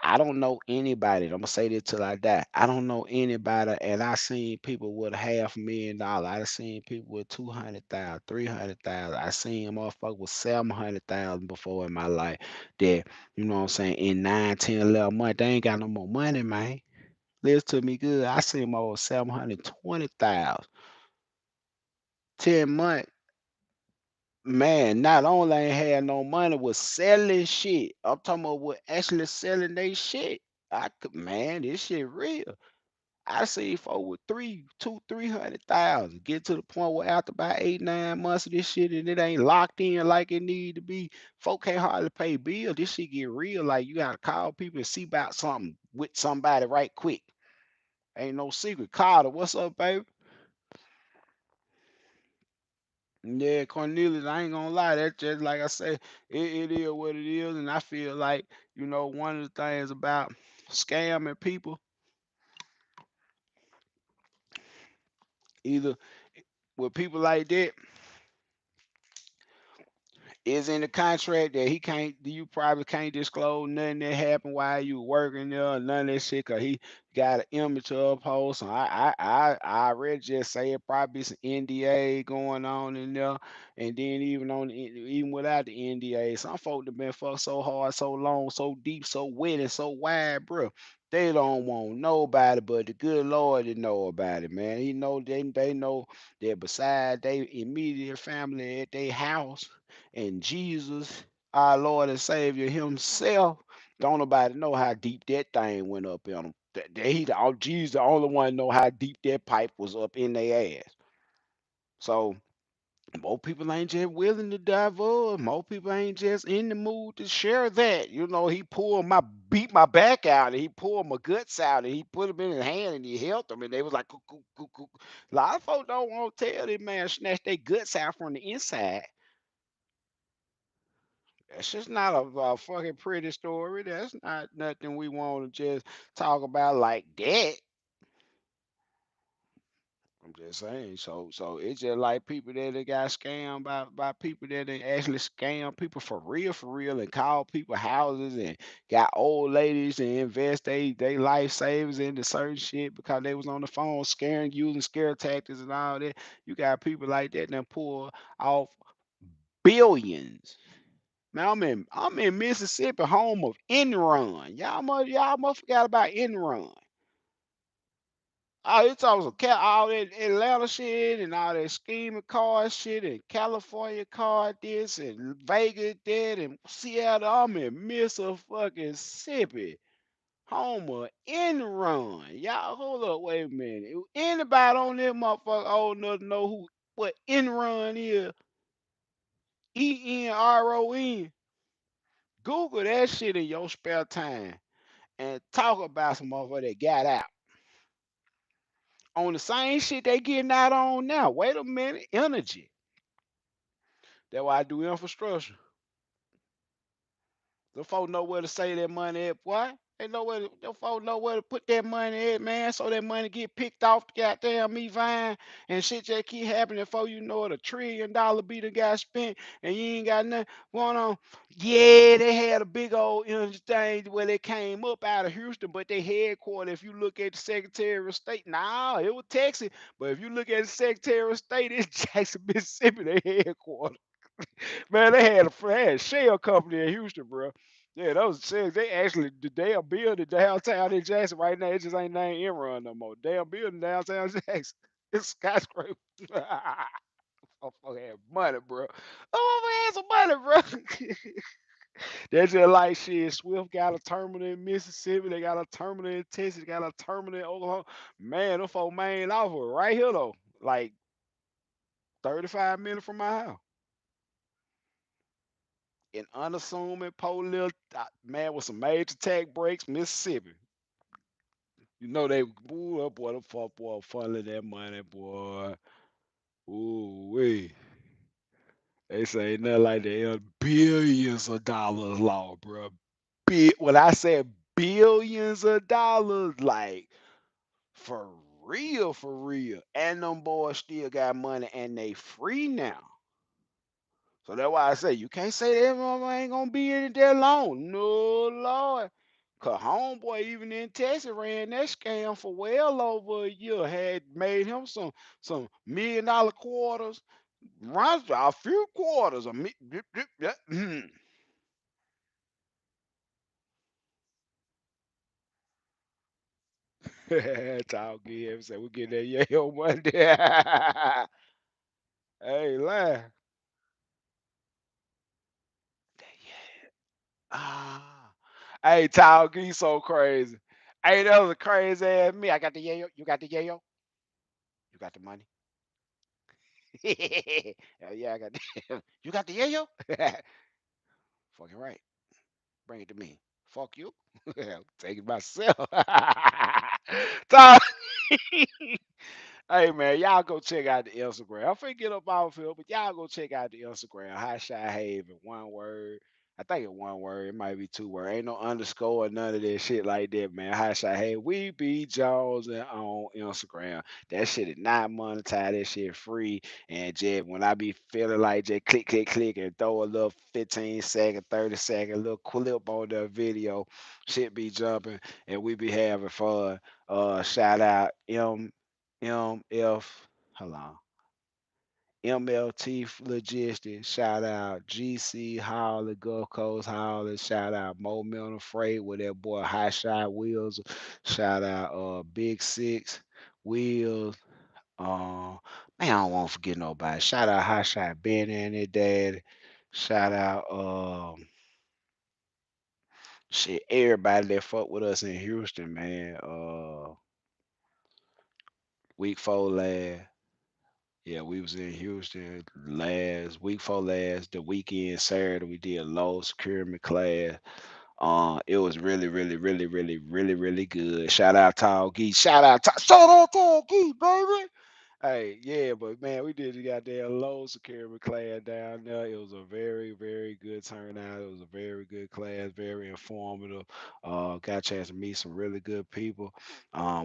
I don't know anybody. I'm gonna say this till I die. I don't know anybody, and I seen people with $500,000. I seen people with 200,000, 300,000. I seen motherfuckers with 700,000 before in my life. That what I'm saying in 9, 10, 11 months they ain't got no more money, man. Listen to me good. I seen them over 720,000. 10 months, man, not only ain't had no money, was selling shit. I'm talking about what actually selling they shit. Man, this shit real. I see folk with 300,000 get to the point where after about 8, 9 months of this shit and it ain't locked in like it need to be. Folk can't hardly pay bills. This shit get real. Like you gotta call people and see about something with somebody right quick. Ain't no secret. Carter, what's up, baby? Yeah, Cornelius, I ain't gonna lie, that's just like I say, it is what it is, and I feel like, one of the things about scamming people, either with people like that, is in the contract that he can't, you probably can't disclose nothing that happened while you working there, or none of that shit, cause he got an image to uphold. So I already just say it probably some NDA going on in there, and then even without the NDA, some folk that been fucked so hard, so long, so deep, so wet, and so wide, bro. They don't want nobody but the good Lord to know about it, man. They know that beside they immediate family at their house and Jesus, our Lord and Savior Himself, don't nobody know how deep that thing went up in them. Jesus, the only one know how deep that pipe was up in their ass. So more people ain't just willing to divulge. More people ain't just in the mood to share that. He beat my back out, and he pulled my guts out, and he put them in his hand, and he held them, and they was like, "Coo, coo, coo, coo." A lot of folks don't want to tell this man snatch their guts out from the inside. That's just not a fucking pretty story. That's not nothing we want to just talk about like that. I'm just saying. So it's just like people that they got scammed by people that they actually scam people for real, and call people houses and got old ladies and invest they life savings into certain shit because they was on the phone scaring, using scare tactics and all that. You got people like that that pull off billions. Man, I'm in Mississippi, home of Enron. Y'all must forgot about Enron. Oh, it's also all that Atlanta shit and all that scheming card shit and California card this and Vegas that and Seattle. I'm in Mississippi, home of Enron. Y'all hold up, wait a minute. Anybody on this motherfucker old enough to know what Enron is? Enron. Google that shit in your spare time and talk about some motherfucker that got out on the same shit they getting out on now. Wait a minute, energy. That's why I do infrastructure. The folks know where to save that money at, boy. They know where them folks know where to put that money at, man. So that money get picked off the goddamn me vine and shit just keep happening before you know it. $1 trillion be done got spent and you ain't got nothing going on. Yeah, they had a big old thing where they came up out of Houston, but they headquarters, if you look at the Secretary of State, nah, it was Texas. But if you look at the Secretary of State, it's Jackson, Mississippi, they headquarters. Man, they had a shell company in Houston, bro. Yeah, those shit. They actually the damn building downtown in Jackson right now. It just ain't named Enron no more. Damn building downtown Jackson. It's skyscraper. Motherfucker had money, bro. Oh, man, had some money, bro. That's just like shit. Swift got a terminal in Mississippi. They got a terminal in Texas. They got a terminal in Oklahoma. Man, them folk main offer right here though. Like 35 minutes from my house. In unassuming poor little man with some major tax breaks, Mississippi. You know they ooh, that boy, the fuck boy funneling that money, boy. Ooh wee. They say nothing like that. Billions of dollars law, bro. When I said billions of dollars, like for real, for real. And them boys still got money and they free now. So that's why I say you can't say that mama ain't gonna be in it that long. No Lord. Cause homeboy even in Texas ran that scam for well over a year. Had made him some $1 million quarters, runs a few quarters. Talk him say we get that yayo money. Hey, lie. Ah. Hey, Talk, he so crazy. Hey, that was a crazy ass me. I got the yayo. You got the yayo? You got the money? Yeah, I got the You got the yayo? Fucking right. Bring it to me. Fuck you. Take it myself. Talk. Hey man, y'all go check out the Instagram. I'm finna get up off here, but y'all go check out the Instagram. High Shot Haven, one word. I think it's one word. It might be two words. Ain't no underscore or none of that shit like that, man. High Shot Haven. We be Jones and on Instagram. That shit is not monetized. That shit free. And just when I be feeling like just click, click, click and throw a little 15-second, 30-second little clip on the video, shit be jumping and we be having fun. Shout out MF, hold on. MLT Logistics, shout out GC Hauler, Gulf Coast Hauler, shout out Momentum Freight with that boy High Shot Wheels, shout out Big Six Wheels, man, I don't want to forget nobody. Shout out High Shot Ben and his dad, shout out shit everybody that fuck with us in Houston, man. Week 4 last. Yeah, we was in Houston last week for last the weekend Saturday. We did low security class. It was really, really, really, really, really, really good. Shout out Tall Geese. Shout out Tall Geese, baby. Hey, yeah, but man, we did the goddamn low security class down there. It was a very, very good turnout. It was a very good class, very informative. Got a chance to meet some really good people.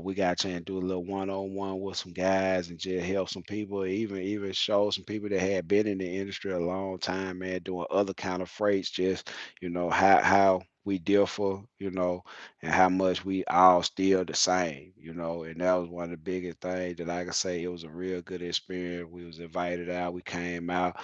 We got a chance to do a little one-on-one with some guys and just help some people, even show some people that had been in the industry a long time, man, doing other kind of freights, just how we differ, and how much we all still the same, and that was one of the biggest things that I can say. It was a real good experience. We was invited out, we came out,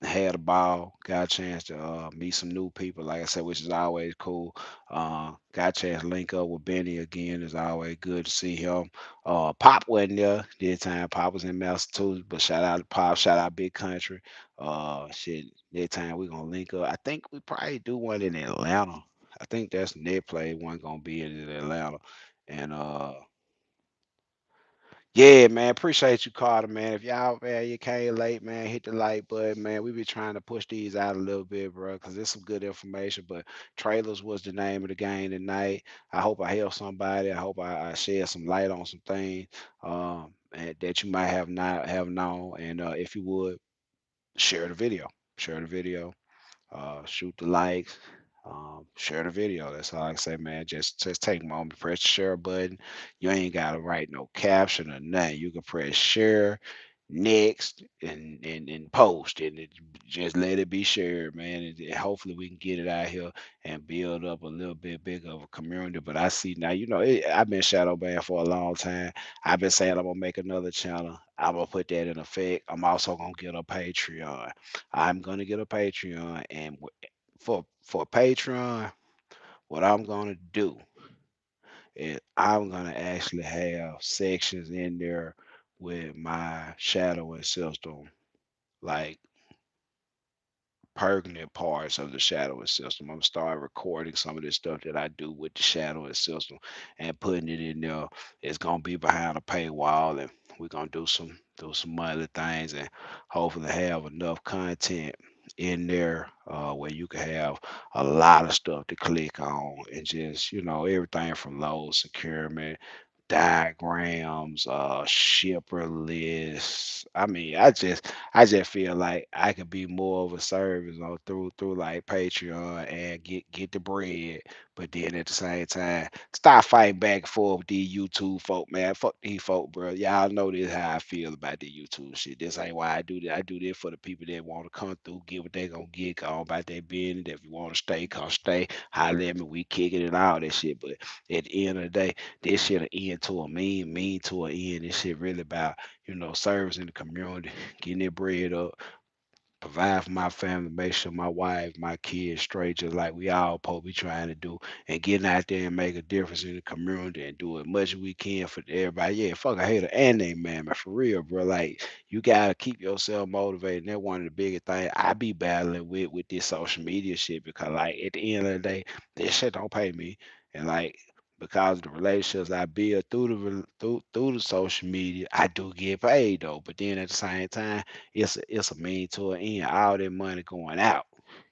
had a ball, got a chance to meet some new people, like I said, which is always cool. Got a chance to link up with Benny again. It's always good to see him. Pop wasn't there this time. Pop was in Massachusetts, but shout out to Pop, shout out Big Country. Shit, this time we gonna link up. I think we probably do one in Atlanta. I think that's net play one gonna be in Atlanta. And yeah, man, appreciate you, Carter, man. If y'all, man, you came late, man, hit the like button, man. We be trying to push these out a little bit, bro, because there's some good information. But trailers was the name of the game tonight. I hope I helped somebody. I hope I shed some light on some things and that you might have not have known. And if you would share the video, shoot the likes, Share the video. That's all I can say, man. Just take a moment, press the share button. You ain't gotta write no caption or nothing. You can press share, next, and post, and just let it be shared, man. And hopefully we can get it out here and build up a little bit bigger of a community. But I see now, I've been shadow banned for a long time. I've been saying I'm gonna make another channel. I'm gonna put that in effect. I'm also gonna get a Patreon. I'm gonna get a Patreon, and for Patreon, what I'm gonna do is I'm gonna actually have sections in there with my shadowing system, like pertinent parts of the shadowing system. I'm gonna start recording some of this stuff that I do with the shadowing system and putting it in there. It's gonna be behind a paywall, and we're gonna do some other things, and hopefully have enough content in there where you can have a lot of stuff to click on, and just everything from load securement, diagrams, shipper lists. I just feel like I could be more of a service on through like Patreon and get the bread, but then at the same time stop fighting back and forth with these YouTube folk, man. Fuck these folk, bro. Y'all know this how I feel about the YouTube shit. This ain't why I do that. I do this for the people that want to come through, get what they gonna get, go on about their business. If you want to stay, come stay. Holler at me, we kick it and all that shit. But at the end of the day, this shit will end to a mean to an end. This shit really about, service in the community, getting their bread up, provide for my family, make sure my wife, my kids straight, just like we all supposed to be trying to do, and getting out there and make a difference in the community and do as much as we can for everybody. Yeah, fuck a hater and they man, but for real, bro. Like you gotta keep yourself motivated. And that's one of the biggest things I be battling with this social media shit because like at the end of the day, this shit don't pay me. And like because of the relationships I build through the social media, I do get paid though. But then at the same time, it's a mean to an end. All that money going out.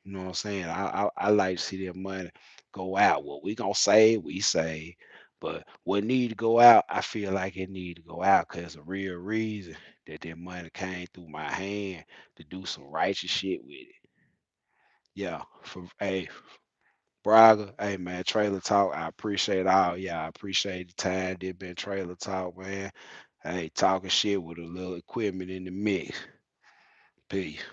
You know what I'm saying? I like to see that money go out. What we gonna save, we save. But what need to go out, I feel like it need to go out because the real reason that money came through my hand to do some righteous shit with it. Yeah, hey, Braga, hey man, trailer talk. I appreciate all. Yeah, I appreciate the time. There been trailer talk, man. Hey, talking shit with a little equipment in the mix. Peace.